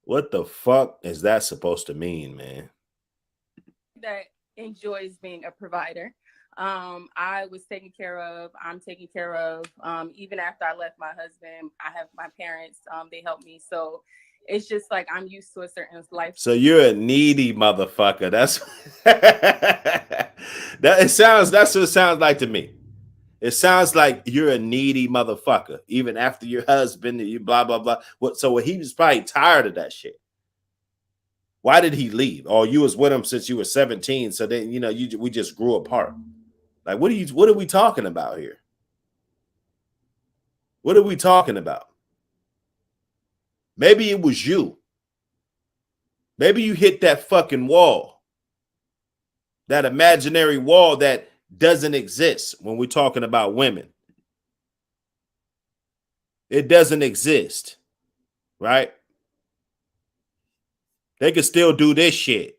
what the fuck is that supposed to mean, man? That enjoys being a provider. I was taken care of. I'm taken care of. Even after I left my husband, I have my parents. They help me. So it's just like I'm used to a certain life. So you're a needy motherfucker. That's that's what it sounds like to me. It sounds like you're a needy motherfucker, even after your husband, you blah blah blah. So he was probably tired of that shit. Why did he leave? Or you was with him since you were 17, so then we just grew apart. Like, what are we talking about here? What are we talking about? Maybe it was you. Maybe you hit that fucking wall. That imaginary wall that doesn't exist when we're talking about women. It doesn't exist, right? They can still do this shit.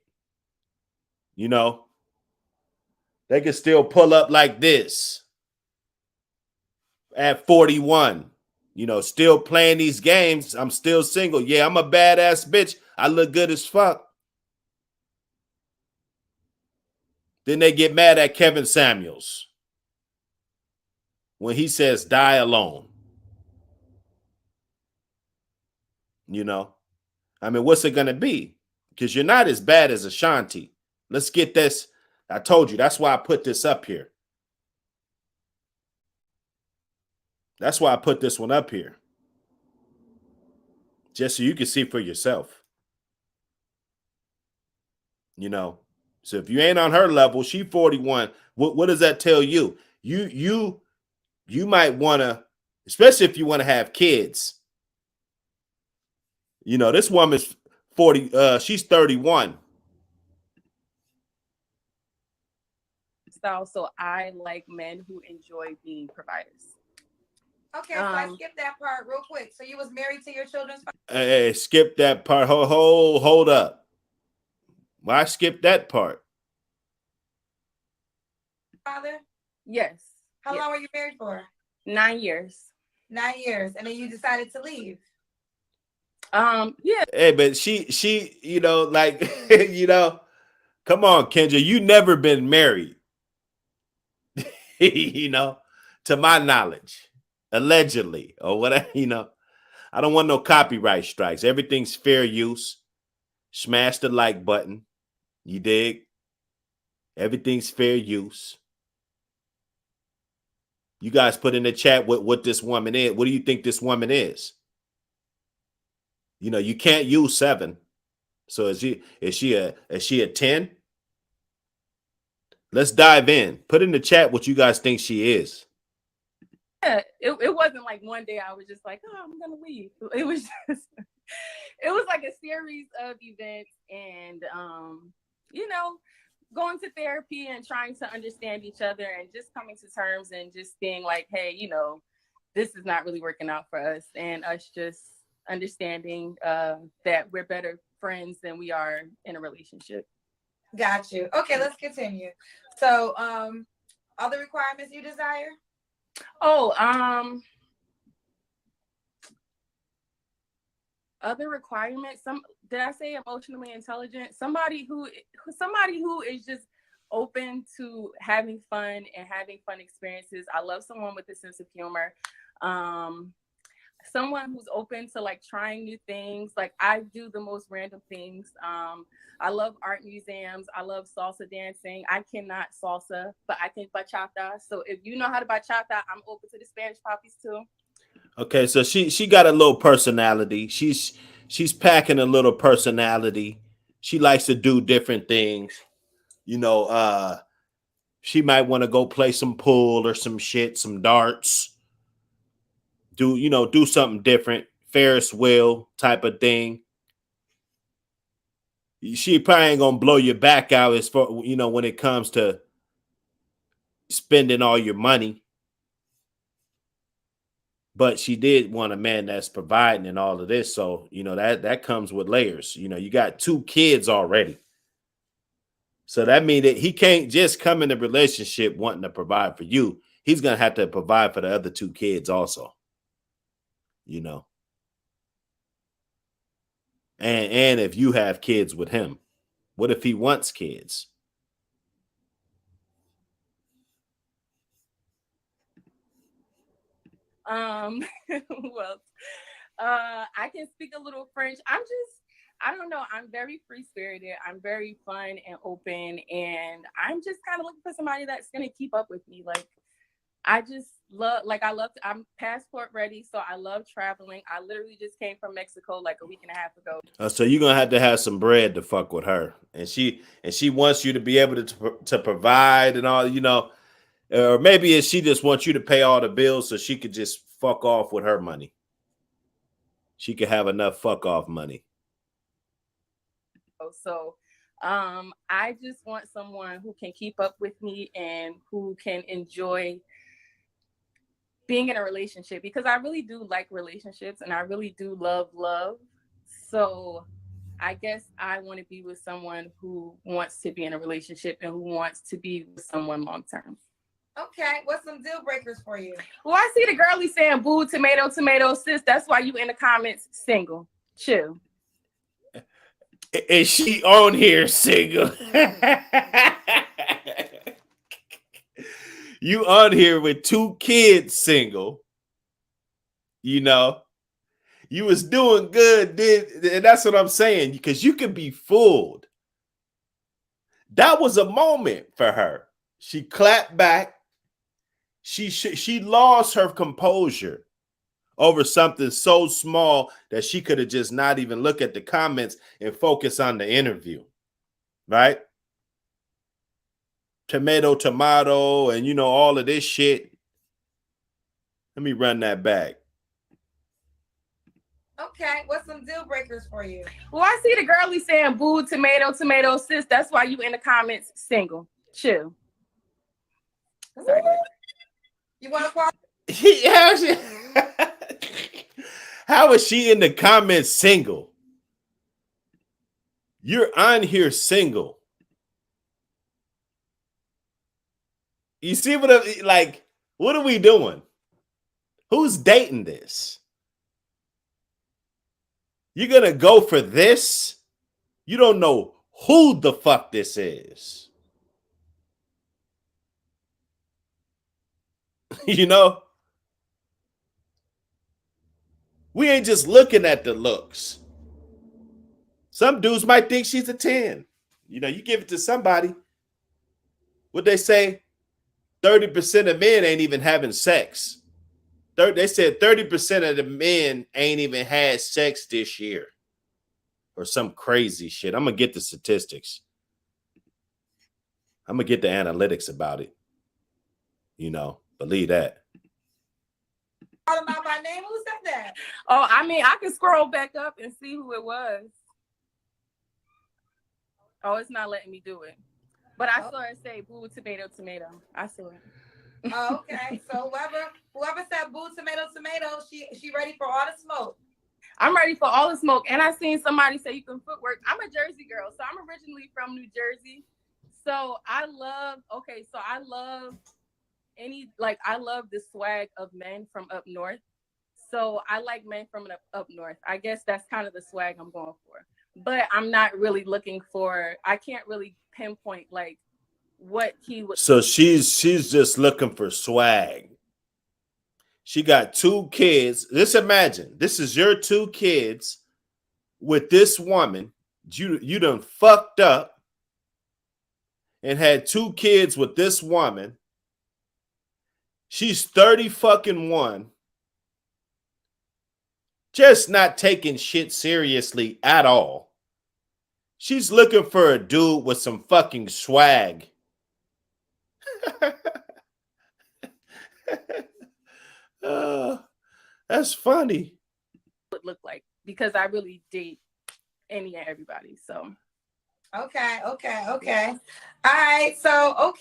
You know? They can still pull up like this at 41. You know, still playing these games. I'm still single. Yeah, I'm a badass bitch. I look good as fuck. Then they get mad at Kevin Samuels when he says die alone. You know? I mean, what's it going to be? Because you're not as bad as Ashanti. Let's get this. I told you, that's why I put this up here. That's why I put this one up here. Just so you can see for yourself. You know, so if you ain't on her level, she 41. What does that tell you? You might want to, especially if you want to have kids. You know, this woman's 40, she's 31. So I like men who enjoy being providers. Okay, so I skipped that part real quick. So you was married to your children's father? Hey, skip that part. Hold up. Why skip that part? Father? Yes. How long were you married for? 9 years. 9 years, and then you decided to leave. Yeah. Hey, but she, you know, like, you know, come on, Kendra, you never been married. You know, to my knowledge, allegedly, or whatever, you know. I don't want no copyright strikes. Everything's fair use. Smash the like button. You dig? Everything's fair use. You guys put in the chat what this woman is. What do you think this woman is? You know, you can't use 7. So is she a 10? Let's dive in. Put in the chat what you guys think she is. Yeah, it wasn't like one day I was just like, oh, I'm gonna leave. It was just it was like a series of events, and you know, going to therapy and trying to understand each other and just coming to terms and just being like, hey, you know, this is not really working out for us, and us just understanding that we're better friends than we are in a relationship. Got you. Okay, let's continue. So all the requirements you desire? Other requirements. Did I say emotionally intelligent? Somebody who is just open to having fun and having fun experiences. I love someone with a sense of humor. Someone who's open to like trying new things. Like I do the most random things. I love art museums. I love salsa dancing. I cannot salsa, but I can bachata. So if you know how to bachata, I'm open to the Spanish poppies too. Okay, so she got a little personality. She's packing a little personality. She likes to do different things. You know, she might want to go play some pool or some shit, some darts. Do something different, Ferris wheel type of thing. She probably ain't gonna blow your back out as far, when it comes to spending all your money. But she did want a man that's providing and all of this. So, that comes with layers. You got 2 kids already. So that means that he can't just come in a relationship wanting to provide for you. He's going to have to provide for the other 2 kids also. And if you have kids with him, what if he wants kids? Well, I can speak a little French. I don't know. I'm very free spirited. I'm very fun and open. And I'm just kind of looking for somebody that's going to keep up with me. Like, I just love, I'm passport ready. So I love traveling. I literally just came from Mexico like a week and a half ago. So you're going to have some bread to fuck with her. And she wants you to be able to provide and all, or maybe she just wants you to pay all the bills so she could just fuck off with her money. She could have enough fuck off money. So I just want someone who can keep up with me and who can enjoy being in a relationship, because I really do like relationships and I really do love love. So I guess I want to be with someone who wants to be in a relationship and who wants to be with someone long term. Okay, what's some deal breakers for you? Well, I see the girlie saying boo, tomato, tomato, sis. That's why you in the comments single. Chill. Is she on here single? You on here with 2 kids single. You was doing good, and that's what I'm saying, because you can be fooled. That was a moment for her. She clapped back. She lost her composure over something so small that she could have just not even look at the comments and focus on the interview, right? Tomato, and all of this shit. Let me run that back. Okay, what's some deal breakers for you? Well, I see the girlie saying boo, tomato, sis. That's why you in the comments single. Chill. Sorry. You want to call? How is she in the comments single? You're on here single. You see what what are we doing? Who's dating this? You're going to go for this? You don't know who the fuck this is. We ain't just looking at the looks. Some dudes might think she's a 10. You give it to somebody. What they say, 30% of men ain't even having sex. They said 30% of the men ain't even had sex this year. Or some crazy shit. I'm going to get the statistics. I'm going to get the analytics about it. Believe that. Call them out by name? Who said that? Oh, I mean, I can scroll back up and see who it was. Oh, it's not letting me do it. But I saw it say boo, tomato. I saw it. Oh, okay. So whoever said boo, tomato, she ready for all the smoke. I'm ready for all the smoke. And I seen somebody say you can footwork. I'm a Jersey girl, so I'm originally from New Jersey. So I love the swag of men from up north. So I like men from up north. I guess that's kind of the swag I'm going for. But I'm not really looking for, I can't really pinpoint like what he would. So she's just looking for swag. She got 2 kids. Just imagine, this is your 2 kids with this woman. You done fucked up and had 2 kids with this woman. She's 30 fucking 1. Just not taking shit seriously at all. She's looking for a dude with some fucking swag. That's funny. Would look like, because I really date any and everybody. So Okay. All right. So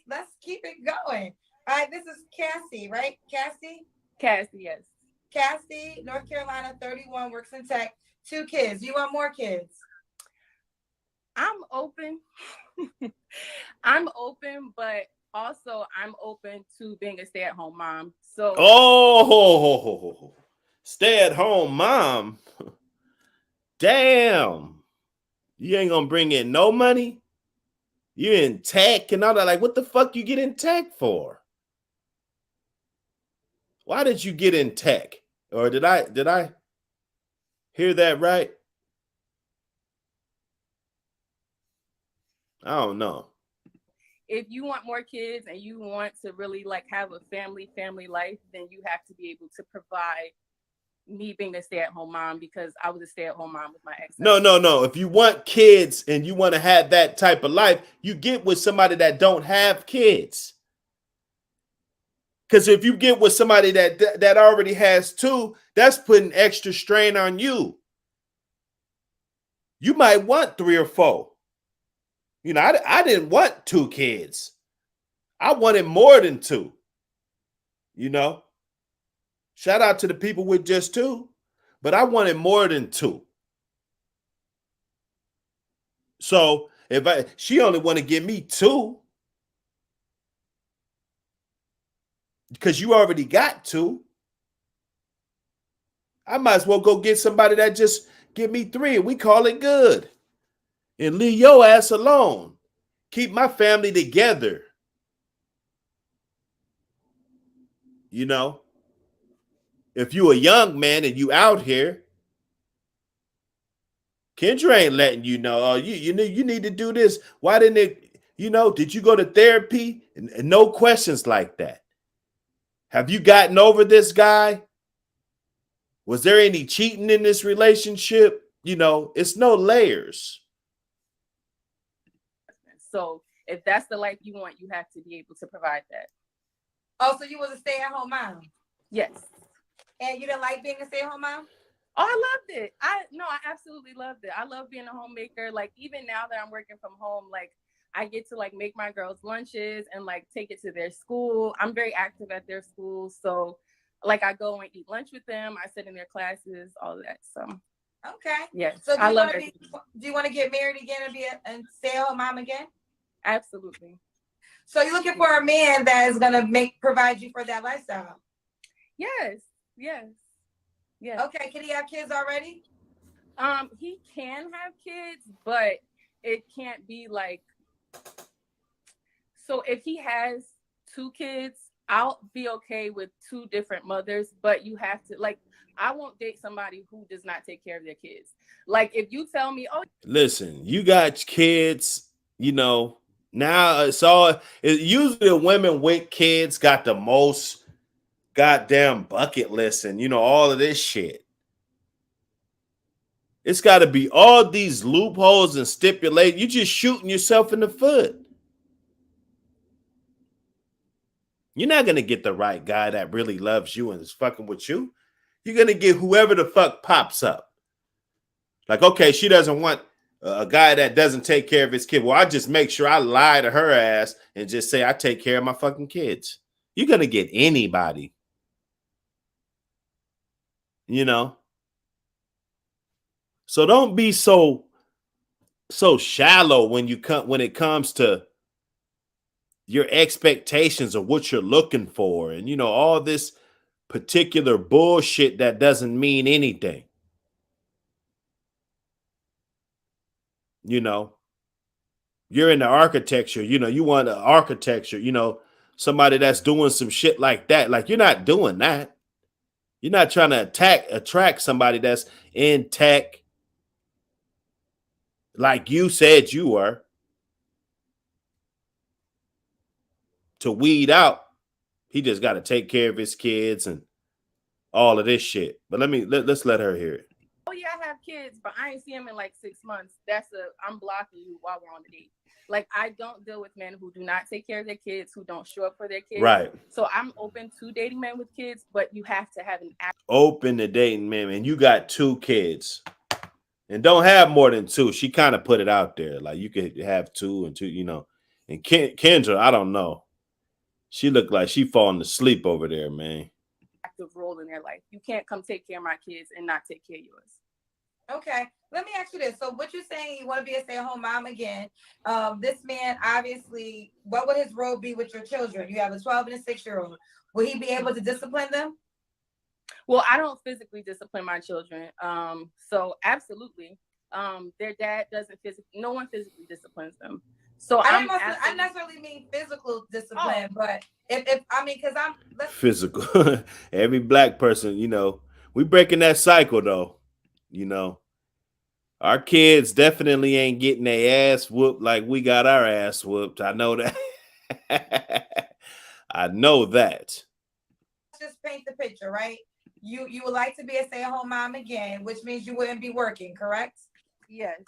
let's keep it going. All right, this is Cassie, right? Cassie, yes. Cassie, North Carolina, 31, works in tech, 2 kids. You want more kids? I'm open. I'm open, but also I'm open to being a stay-at-home mom. So stay-at-home mom. Damn. You ain't gonna bring in no money? You in tech and all that. Like, what the fuck you get in tech for? Why did you get in tech? Or did I hear that right? I don't know. If you want more kids and you want to really like have a family life, then you have to be able to provide me being a stay-at-home mom, because I was a stay-at-home mom with my ex. No. If you want kids and you want to have that type of life, you get with somebody that don't have kids. Because if you get with somebody that already has 2, that's putting extra strain on you. You might want 3 or 4. I didn't want 2 kids. I wanted more than 2. Shout out to the people with just 2, but I wanted more than 2. So she only want to give me 2 because you already got 2. I might as well go get somebody that just give me 3 and we call it good. And leave your ass alone. Keep my family together. If you a young man and you out here, Kendra ain't letting you know. Oh, you need to do this. Why didn't it? Did you go to therapy? And no questions like that. Have you gotten over this guy? Was there any cheating in this relationship? It's no layers. So if that's the life you want, you have to be able to provide that. Oh, so you was a stay-at-home mom? Yes. And you didn't like being a stay-at-home mom? Oh, I loved it. I absolutely loved it. I love being a homemaker. Like, even now that I'm working from home, like, I get to like make my girls lunches and like take it to their school. I'm very active at their school. So like I go and eat lunch with them. I sit in their classes, all of that. So okay. Yes. So I love it. Do you want to get married again and be a stay-at-home mom again? Absolutely. So you're looking for a man that is gonna provide you for that lifestyle? Yes. Yes. Yes. Okay. Can he have kids already? He can have kids, but it can't be like. So if he has 2 kids, I'll be okay with 2 different mothers, but you have to like. I won't date somebody who does not take care of their kids. Like if you tell me, oh, listen, you got kids, now it's usually the women with kids got the most goddamn bucket list and all of this shit. It's got to be all these loopholes and stipulate. You just shooting yourself in the foot. You're not gonna get the right guy that really loves you and is fucking with you. You're gonna get whoever the fuck pops up. Like, okay, she doesn't want a guy that doesn't take care of his kid. Well, I just make sure I lie to her ass and just say I take care of my fucking kids. You're gonna get anybody. So don't be so shallow when it comes to your expectations of what you're looking for and all this particular bullshit that doesn't mean anything. You're in the architecture, you want an architecture, somebody that's doing some shit like that. Like, you're not doing that. You're not trying to attract somebody that's in tech like you said you were, to weed out. He just got to take care of his kids and all of this shit. But let's let her hear it. Oh yeah, I have kids, but I ain't see him in like 6 months. I'm blocking you while we're on the date. Like, I don't deal with men who do not take care of their kids, who don't show up for their kids. Right. So I'm open to dating men with kids, but you have to have an open to dating men, and you got 2 kids. And don't have more than 2. She kind of put it out there. Like, you could have 2 and 2, And Kendra, I don't know. She looked like she falling asleep over there, man. Active role in their life. You can't come take care of my kids and not take care of yours. Okay, let me ask you this. So what you're saying, you want to be a stay-at-home mom again. This man, obviously, what would his role be with your children? You have a 12 and a 6-year-old. Will he be able to discipline them? Well, I don't physically discipline my children. So absolutely. Their dad doesn't no one physically disciplines them. So I necessarily mean physical discipline, but if I mean, because physical. Every black person, we breaking that cycle though. Our kids definitely ain't getting their ass whooped like we got our ass whooped. I know that. I know that. Let's just paint the picture, right? You would like to be a stay-at-home mom again, which means you wouldn't be working, correct? Yes.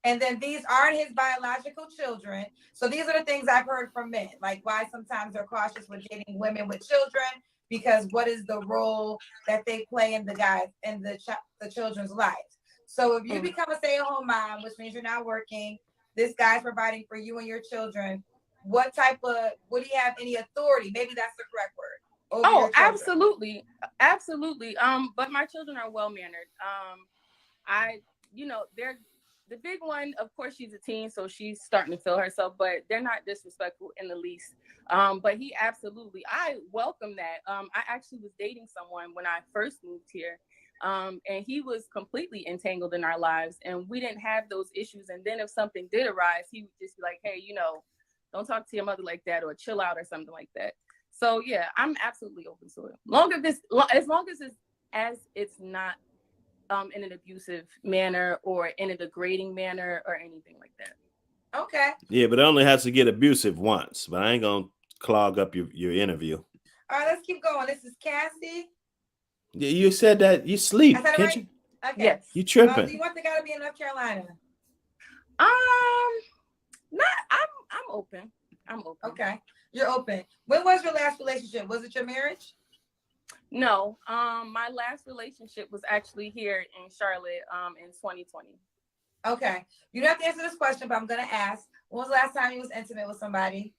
And then these aren't his biological children. So these are the things I've heard from men, like why sometimes they're cautious with dating women with children, because what is the role that they play in the children's lives? So if you become a stay-at-home mom, which means you're not working, this guy's providing for you and your children, would he have any authority? Maybe that's the correct word. Oh, absolutely. Absolutely. But my children are well-mannered. They're the big one, of course, she's a teen, so she's starting to feel herself, but they're not disrespectful in the least. But I welcome that. I actually was dating someone when I first moved here. And he was completely entangled in our lives, and we didn't have those issues. And then if something did arise, he would just be like, hey, don't talk to your mother like that, or chill out or something like that. So yeah, I'm absolutely open to it. As long as it's not in an abusive manner or in a degrading manner or anything like that. Okay. Yeah, but it only has to get abusive once. But I ain't gonna clog up your interview. All right, let's keep going. This is Cassie. Yeah, you said that you sleep, I said it can't right? you? Okay. Yes. You tripping? Do you want the guy to be in North Carolina? Not. I'm open. I'm open. Okay, you're open. When was your last relationship? Was it your marriage? No. My last relationship was actually here in Charlotte. In 2020. Okay. You don't have to answer this question, but I'm gonna ask. When was the last time you was intimate with somebody?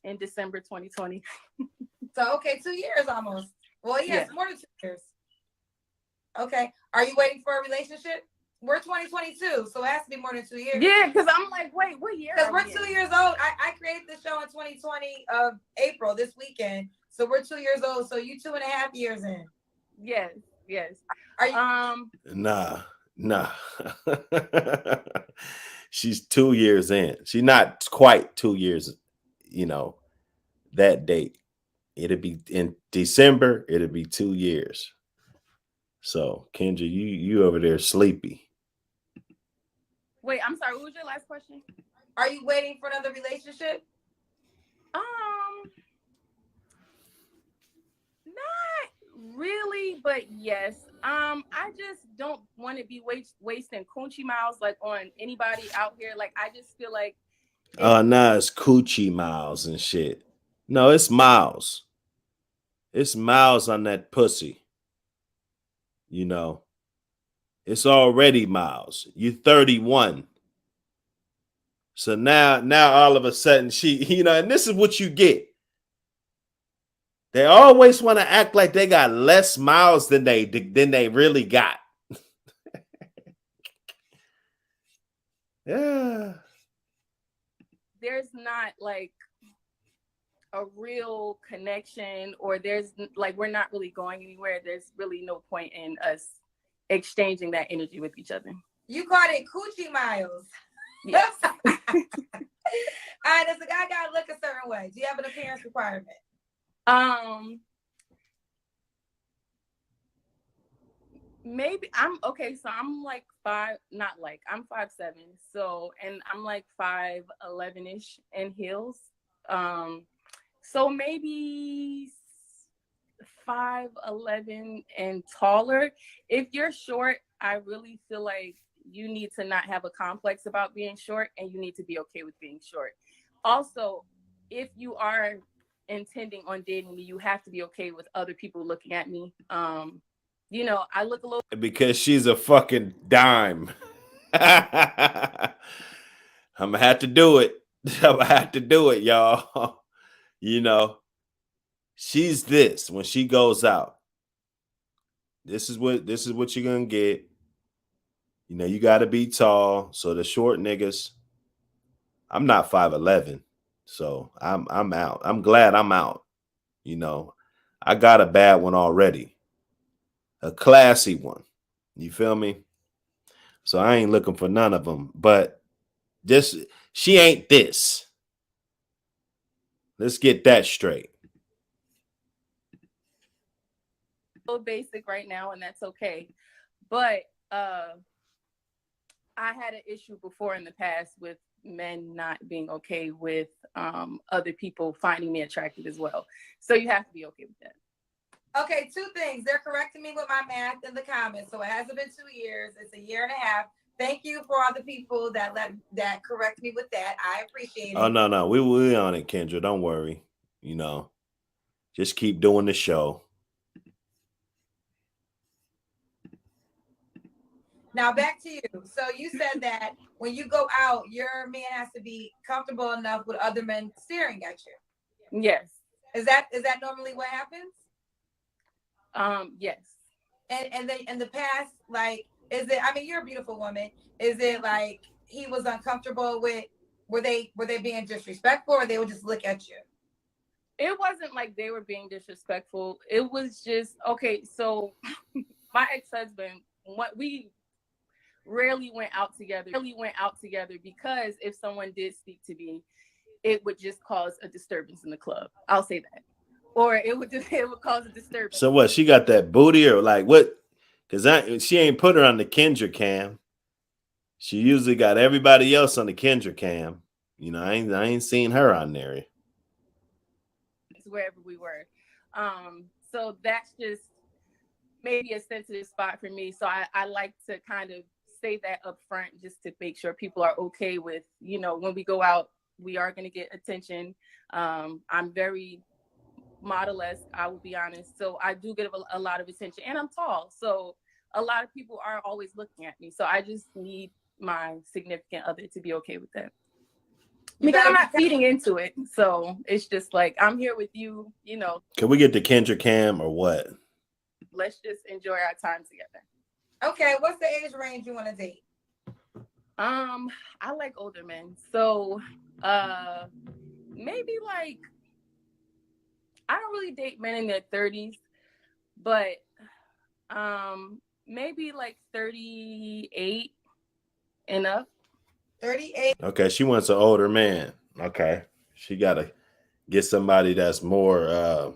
In December 2020. So okay, 2 years almost. Well, yes, Yeah. more than 2 years. Okay. Are you waiting for a relationship? We're 2022, so it has to be more than 2 years. Yeah, because I'm like, wait, what year? Because we're 2 years old. I created the show in 2020 of April this weekend. So we're 2 years old. So you 2.5 years in. Yes. Are you Nah. She's 2 years in. She's not quite 2 years, that date. It'll be in December, it'll be 2 years. So Kendra, you over there sleepy. Wait, I'm sorry. What was your last question? Are you waiting for another relationship? Not really, but yes. I just don't want to be wasting coochie miles like on anybody out here. Like, I just feel like. Nah, it's coochie miles and shit. No, it's miles. It's miles on that pussy. It's already miles. You 31. So now all of a sudden she, and this is what you get. They always want to act like they got less miles than they really got. Yeah. There's not like a real connection, or there's like, we're not really going anywhere. There's really no point in us exchanging that energy with each other. You called it coochie miles. Yes. All right, does the guy gotta look a certain way? Do you have an appearance requirement? Maybe I'm okay. So I'm like I'm 5'7". So, and I'm like 5'11" in heels. So maybe 5'11" and taller. If you're short, I really feel like you need to not have a complex about being short, and you need to be okay with being short. Also, if you are intending on dating me, you have to be okay with other people looking at me. I look a little, because she's a fucking dime. I'm gonna have to do it. I'm gonna have to do it, y'all. She's this when she goes out. This is what you're gonna get. You gotta be tall. So the short niggas. I'm not 5'11", so I'm out. I'm glad I'm out. I got a bad one already. A classy one. You feel me? So I ain't looking for none of them. But she ain't this. Let's get that straight. basic right now, and that's okay. But I had an issue before in the past with men not being okay with other people finding me attractive as well. So you have to be okay with that. Okay, 2 things. They're correcting me with my math in the comments. So it hasn't been 2 years. It's a year and a half. Thank you for all the people that correct me with that. I appreciate it. Oh, no. We on it, Kendra. Don't worry. Just keep doing the show. Now back to you. So you said that when you go out, your man has to be comfortable enough with other men staring at you. Yes. Is that normally what happens? Yes. And then in the past, like, is it? I mean, you're a beautiful woman. Is it like he was uncomfortable with? Were they being disrespectful, or they would just look at you? It wasn't like they were being disrespectful. It was just okay. So my ex-husband, we rarely went out together. Because if someone did speak to me, it would just cause a disturbance in the club. I'll say that. Or it would cause a disturbance. So what? She got that booty, or like what? Because she ain't put her on the Kendra cam. She usually got everybody else on the Kendra cam. You know, I ain't seen her on there. Wherever we were. So that's just maybe a sensitive spot for me. So I like to kind of say that up front just to make sure people are okay with, you know, when we go out, we are going to get attention. I'm very model-esque, I will be honest. So I do get a lot of attention, and I'm tall. So a lot of people are always looking at me. So I just need my significant other to be okay with that. Because I'm not feeding into it. So it's just like, I'm here with you, you know. Can we get the Kendra cam or what? Let's just enjoy our time together. Okay, what's the age range you want to date? I like older men. So maybe like, I don't really date men in their 30s, but maybe like 38 and up. 38. Okay, she wants an older man. Okay. She gotta get somebody that's more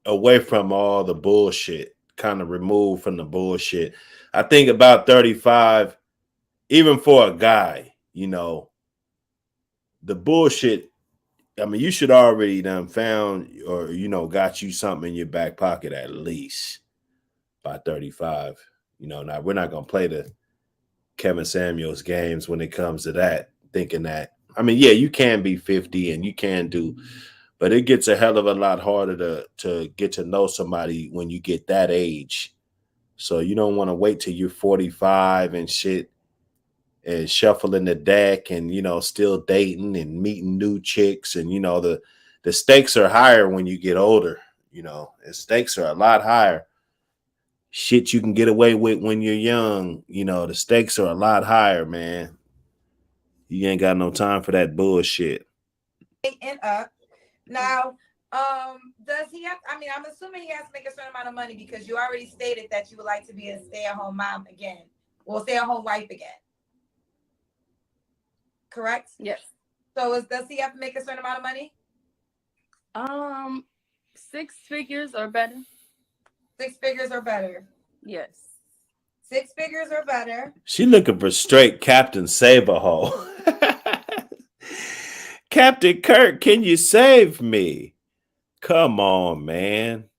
away from all the bullshit, kind of removed from the bullshit. I think about 35, even for a guy, you know, the bullshit. I mean, you should already done found or, you know, got you something in your back pocket at least by 35. You know, now we're not going to play the Kevin Samuels games when it comes to that, thinking that, I mean, yeah, you can be 50 and you can do, but it gets a hell of a lot harder to get to know somebody when you get that age. So you don't want to wait till you're 45 and shit and shuffling the deck and, you know, still dating and meeting new chicks. And, you know, the stakes are higher when you get older. You know, the stakes are a lot higher. Shit you can get away with when you're young, you know, the stakes are a lot higher, man. You ain't got no time for that bullshit. And up. Now, does he have, I mean, I'm assuming he has to make a certain amount of money because you already stated that you would like to be a stay-at-home mom again, or stay-at-home wife again. Correct? Yes. So does he have to make a certain amount of money? 6 figures or better. 6 figures or better. Yes. 6 figures or better. She looking for straight Captain Save-A-Hole. Captain Kirk, can you save me? Come on, man.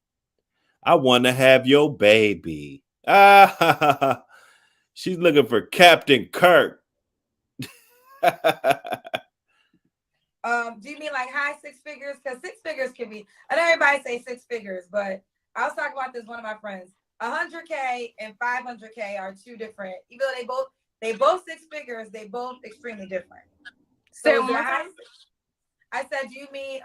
I want to have your baby. Ah, she's looking for Captain Kirk. Do you mean like high 6 figures? Because 6 figures can be, I know everybody say 6 figures, but I was talking about this with one of my friends. 100K and 500K are two different, even though they both 6 figures, they both extremely different. So I said, do you mean,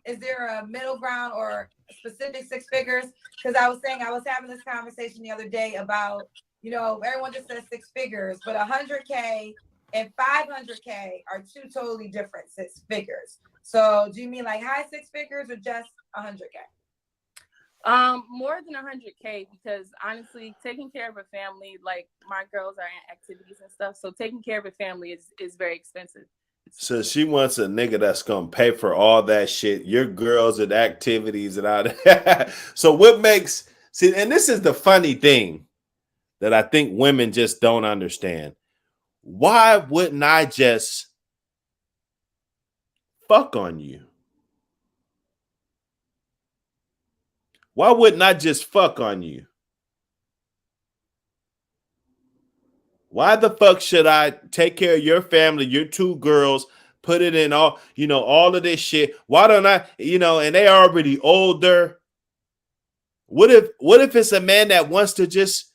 is there a middle ground or specific 6 figures? Because I was saying, I was having this conversation the other day about, you know, everyone just says 6 figures, but 100K and 500K are two totally different 6 figures. So do you mean like high 6 figures or just 100K? More than 100K, because honestly, taking care of a family, like my girls are in activities and stuff, so taking care of a family is very expensive. So she wants a nigga that's gonna pay for all that shit, your girls and activities and all that. So what makes, see, and this is the funny thing that I think women just don't understand. Why wouldn't I just fuck on you? Why wouldn't I just fuck on you? Why the fuck should I take care of your family, your 2 girls, put it in all, you know, all of this shit? Why don't I, you know, and they already older. What if it's a man that wants to just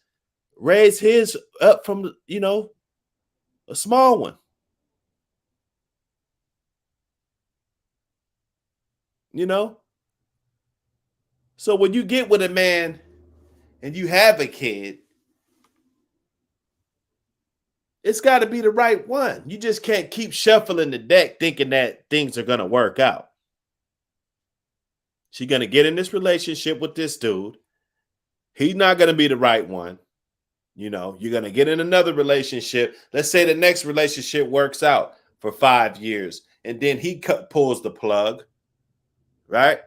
raise his up from, you know, a small one? You know? So when you get with a man and you have a kid, it's got to be the right one. You just can't keep shuffling the deck thinking that things are going to work out. She's going to get in this relationship with this dude. He's not going to be the right one. You know, you're going to get in another relationship. Let's say the next relationship works out for 5 years and then he pulls the plug, right?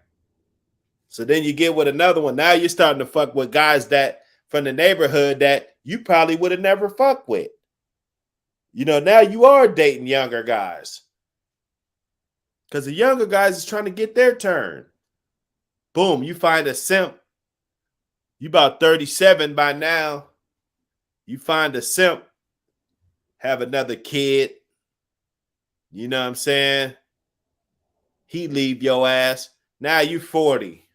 So then you get with another one. Now you're starting to fuck with guys that from the neighborhood that you probably would have never fucked with. You know, now you are dating younger guys. Because the younger guys is trying to get their turn. Boom, you find a simp. You about 37 by now. You find a simp, have another kid. You know what I'm saying? He leave your ass. Now you 40.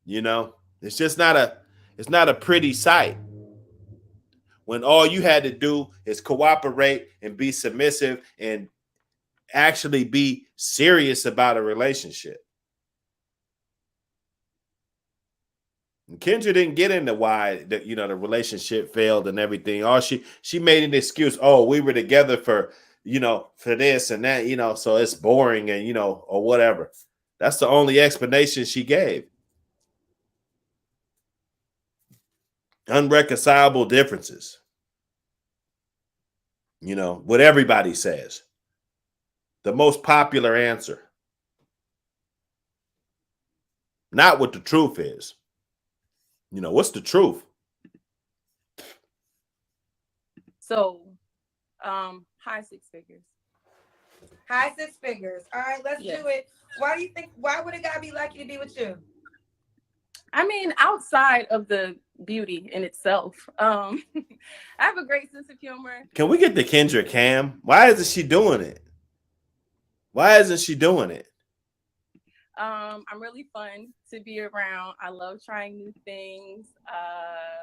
You know, it's not a pretty sight. When all you had to do is cooperate and be submissive and actually be serious about a relationship. And Kendra didn't get into why the relationship failed and everything. All she made an excuse. Oh, we were together for this and that, so it's boring and or whatever. That's the only explanation she gave. Unreconcilable differences. What everybody says. The most popular answer. Not what the truth is. What's the truth? So, high six figures. High six figures. All right, let's do it. Why would a guy be lucky to be with you? I mean, outside of the beauty in itself, I have a great sense of humor. Can we get the Kendra cam? Why isn't she doing it? I'm really fun to be around. I love trying new things. I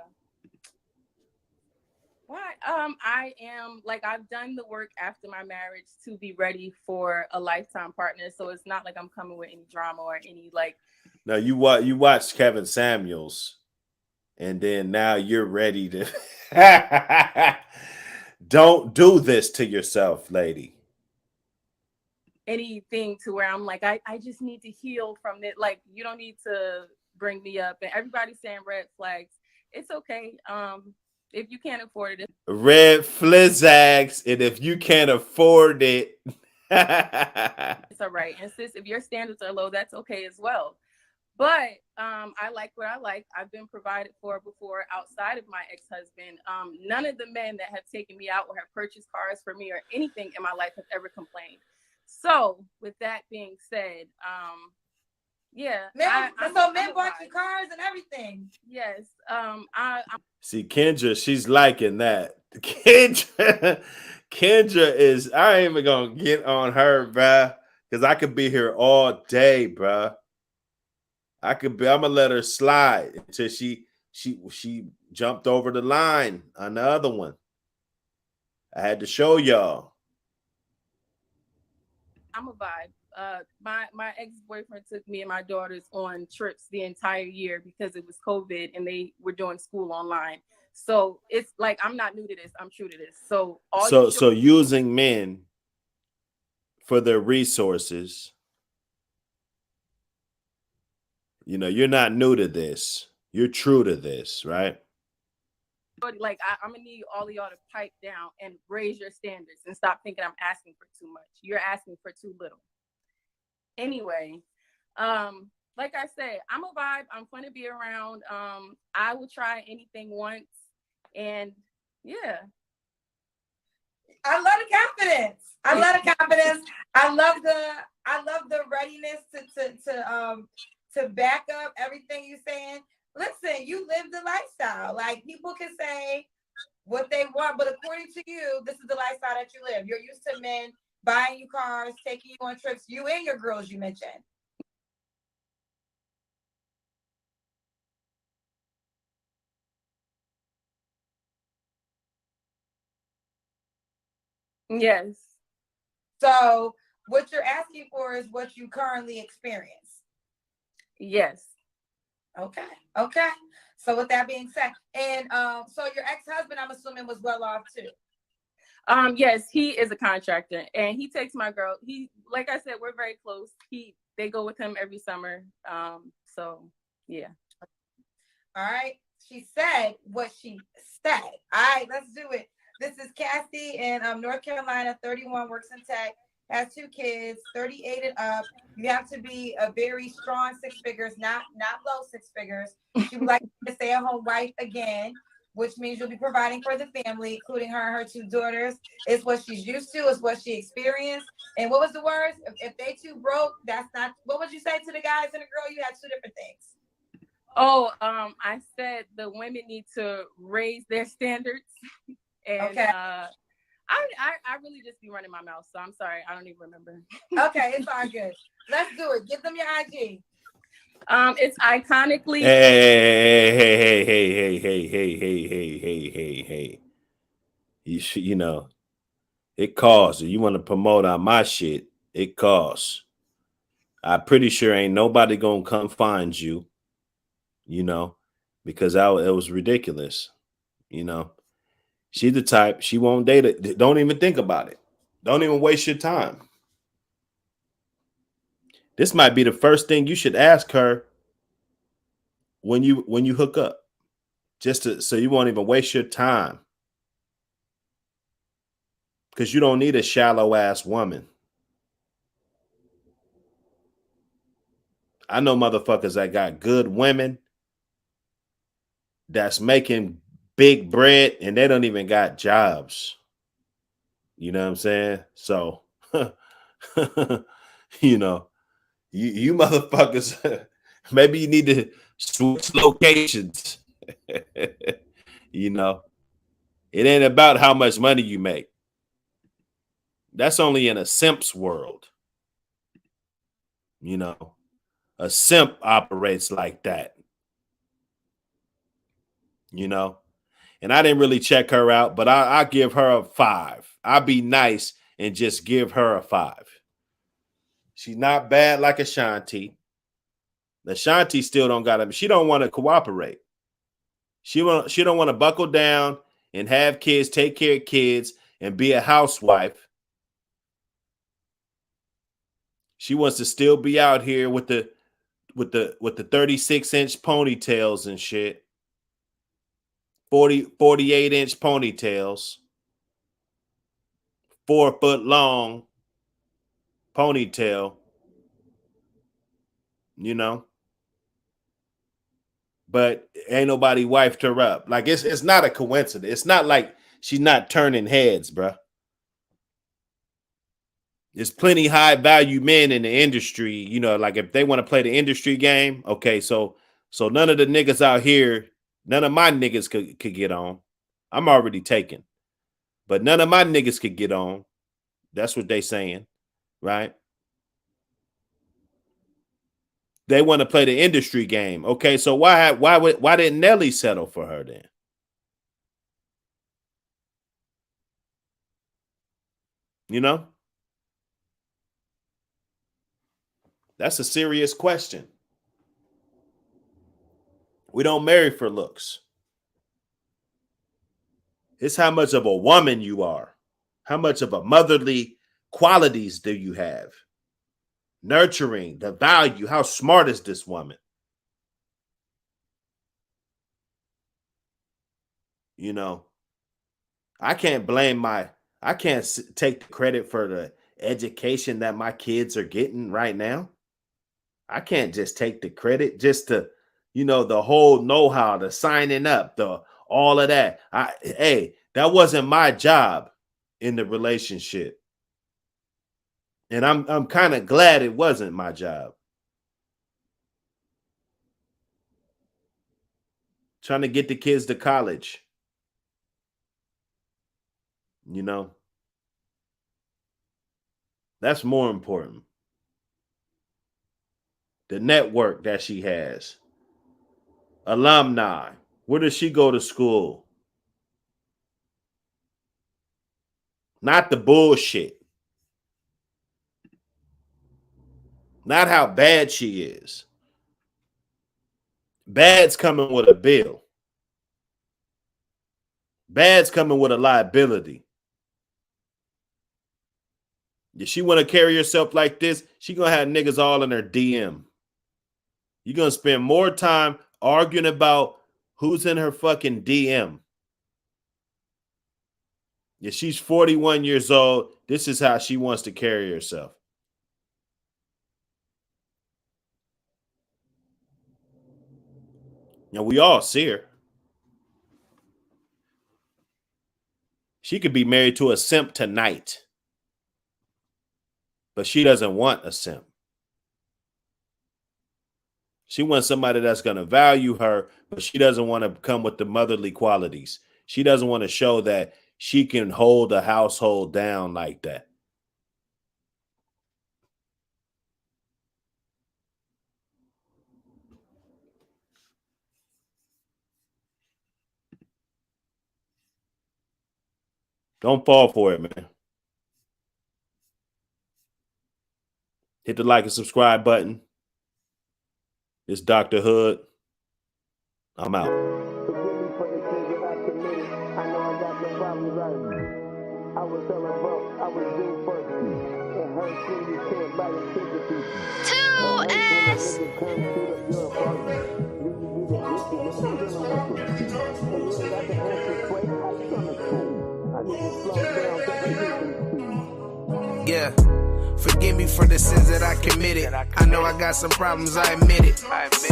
am I've done the work after my marriage to be ready for a lifetime partner. So it's not like I'm coming with any drama or any No, you watched Kevin Samuels, and then now you're ready to. Don't do this to yourself, lady. Anything to where I'm like, I just need to heal from it. Like, you don't need to bring me up. And everybody's saying red flags. It's okay. If you can't afford it. Red flizzags, and if you can't afford it. It's all right. And sis, if your standards are low, that's okay as well. But I like what I like. I've been provided for before outside of my ex-husband. None of the men that have taken me out or have purchased cars for me or anything in my life have ever complained. So with that being said, men bought you cars and everything. Yes. See, Kendra, she's liking that. Kendra is. I ain't even gonna get on her, bruh, because I could be here all day, bruh. I'm gonna let her slide until she jumped over the line on the other one. I had to show y'all. I'm a vibe. My ex-boyfriend took me and my daughters on trips the entire year because it was COVID and they were doing school online. So it's like, I'm not new to this. I'm true to this. So using men for their resources. You're not new to this. You're true to this, right? Like, I'm gonna need all of y'all to pipe down and raise your standards and stop thinking I'm asking for too much. You're asking for too little. Anyway, like I said, I'm a vibe. I'm fun to be around. I will try anything once, and yeah. I love the confidence. I love the readiness to back up everything you're saying. Listen, you live the lifestyle. Like, people can say what they want, but according to you, this is the lifestyle that you live. You're used to men buying you cars, taking you on trips, you and your girls you mentioned. Yes. So what you're asking for is what you currently experience. Yes. Okay. So with that being said, and so your ex-husband, I'm assuming, was well off too. Yes, he is a contractor and he takes my girl. He, like I said, we're very close. They go with him every summer. So yeah. All right. She said what she said. All right, let's do it. This is Cassie in North Carolina, 31, works in tech. has 2 kids, 38 and up. You have to be a very strong 6 figures, not low 6 figures. She would like to stay at home wife again, which means you'll be providing for the family, including her and her 2 daughters. It's what she's used to, it's what she experienced. And what was the words? If they too broke, that's not. What would you say to the guys and the girl? You had 2 different things. Oh, I said the women need to raise their standards, and okay. I really just be running my mouth, so I'm sorry, I don't even remember. Okay, it's all good. Let's do it. Give them your IG. It's iconically. Hey. You know, it costs. You want to promote on my shit, it costs. I'm pretty sure ain't nobody gonna come find you, you know, because it was ridiculous, you know. She's the type, she won't date it. Don't even think about it. Don't even waste your time. This might be the first thing you should ask her when you hook up. So you won't even waste your time. Because you don't need a shallow ass woman. I know motherfuckers that got good women that's making big bread and they don't even got jobs. You know what I'm saying? So, you know, you motherfuckers, maybe you need to switch locations. You know, it ain't about how much money you make. That's only in a simp's world. You know, a simp operates like that. You know, and I didn't really check her out, but I give her a 5. I'll be nice and just give her a 5. She's not bad like Ashanti. Ashanti still don't got him. She don't want to cooperate. She don't want to buckle down and have kids, take care of kids, and be a housewife. She wants to still be out here with the 36-inch ponytails and shit. 48-inch ponytails. 4-foot long ponytail. You know. But ain't nobody wifed her up. Like it's not a coincidence. It's not like she's not turning heads, bruh. There's plenty high value men in the industry, you know, like if they want to play the industry game, okay, so none of the niggas out here, none of my niggas could get on. I'm already taken. But none of my niggas could get on. That's what they saying, right? They want to play the industry game. Okay, so why didn't Nelly settle for her then? You know? That's a serious question. We don't marry for looks. It's how much of a woman you are. How much of a motherly qualities do you have? Nurturing, the value. How smart is this woman? You know, I can't take the credit for the education that my kids are getting right now. I can't just take the credit just to, you know, the whole know-how, the signing up, all of that. That wasn't my job in the relationship. And I'm kind of glad it wasn't my job. Trying to get the kids to college. You know, that's more important. The network that she has. Alumni. Where does she go to school? Not the bullshit. Not how bad she is. Bad's coming with a bill. Bad's coming with a liability. If she want to carry herself like this, she gonna have niggas all in her DM. You're gonna spend more time arguing about who's in her fucking DM. Yeah, she's 41 years old. This is how she wants to carry herself. Now, we all see her. She could be married to a simp tonight, but she doesn't want a simp. She wants somebody that's going to value her, but she doesn't want to come with the motherly qualities. She doesn't want to show that she can hold a household down like that. Don't fall for it, man. Hit the like and subscribe button. It's Dr. Hood. I'm out. Yeah. Forgive me for the sins that I committed. I know I got some problems, I admit it.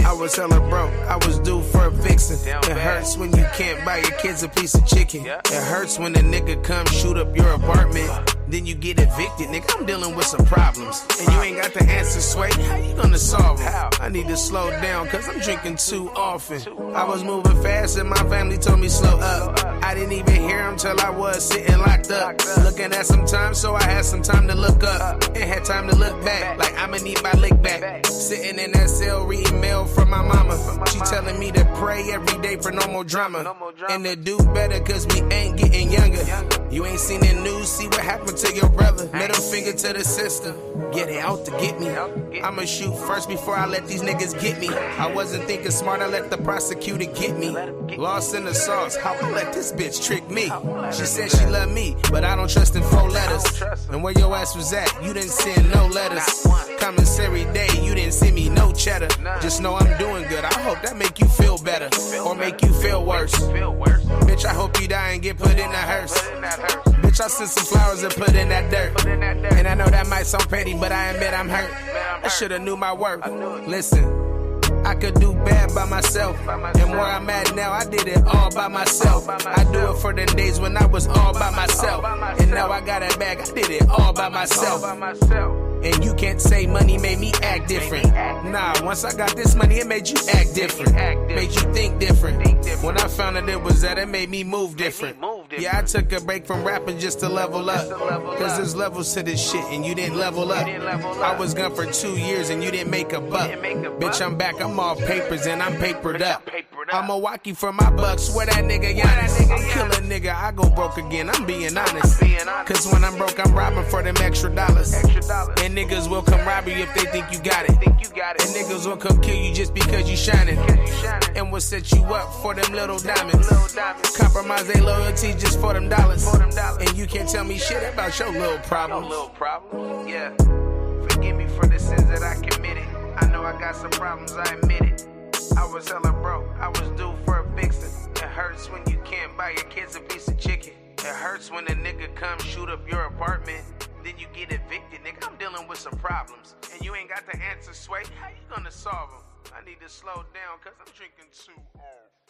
I was hella broke, I was due for a fixin'. It hurts when you can't buy your kids a piece of chicken. It hurts when a nigga come shoot up your apartment. Then you get evicted, nigga. I'm dealing with some problems. And you ain't got the answers, Sway. How you gonna solve them? I need to slow down, cause I'm drinking too often. I was moving fast and my family told me slow up. I didn't even hear them till I was sitting locked up. Looking at some time, so I had some time to look up. And had time to look back, like I'ma need my lick back. Sitting in that cell reading mail from my mama. She telling me to pray every day for no more drama. And to do better cause we ain't getting younger. You ain't seen the news, see what happened to your brother. Middle finger to the sister. Get it out to get me. I'ma shoot first before I let these niggas get me. I wasn't thinking smart, I let the prosecutor get me. Lost in the sauce, how I let this bitch trick me. She said she loved me, but I don't trust in 4 letters. And where your ass was at, you didn't send no letters. Commissary day, you didn't send me no cheddar. Just know I'm doing good, I hope that make you feel better. Or make you feel worse. Bitch, I hope you die and get put in a hearse. Bitch, I sent some flowers and put in that dirt. And I know that might sound petty, but I admit I'm hurt. I should've knew my worth. Listen, I could do bad by myself. And where I'm at now, I did it all by myself. I do it for the days when I was all by myself. And now I got it back, I did it all by myself. And you can't say money made me act different. Nah, once I got this money, it made you act different. Made you think different. When I found out it was that, it made me move different. Yeah, I took a break from rapping just to level up. Cause there's levels to this shit and you didn't level up. I was gone for 2 years and you didn't make a buck. Bitch, I'm back, I'm all papers and I'm papered up. I'm Milwaukee for my bucks, where that nigga Giannis. I'm killing nigga, I go broke again, I'm being honest. Cause when I'm broke, I'm robbing for them extra dollars. And niggas will come rob you if they think you got it. And niggas will come kill you just because you shining. And will set you up for them little diamonds. Compromise their loyalty just for them dollars. And you can't tell me shit about your little problems. Yeah. Forgive me for the sins that I committed. I know I got some problems, I admit it. I was hella broke, I was due for a fixin'. It hurts when you can't buy your kids a piece of chicken. It hurts when a nigga come shoot up your apartment. Then you get evicted, nigga. I'm dealing with some problems. And you ain't got the answers, Sway. How you gonna solve them? I need to slow down, cause I'm drinking too often.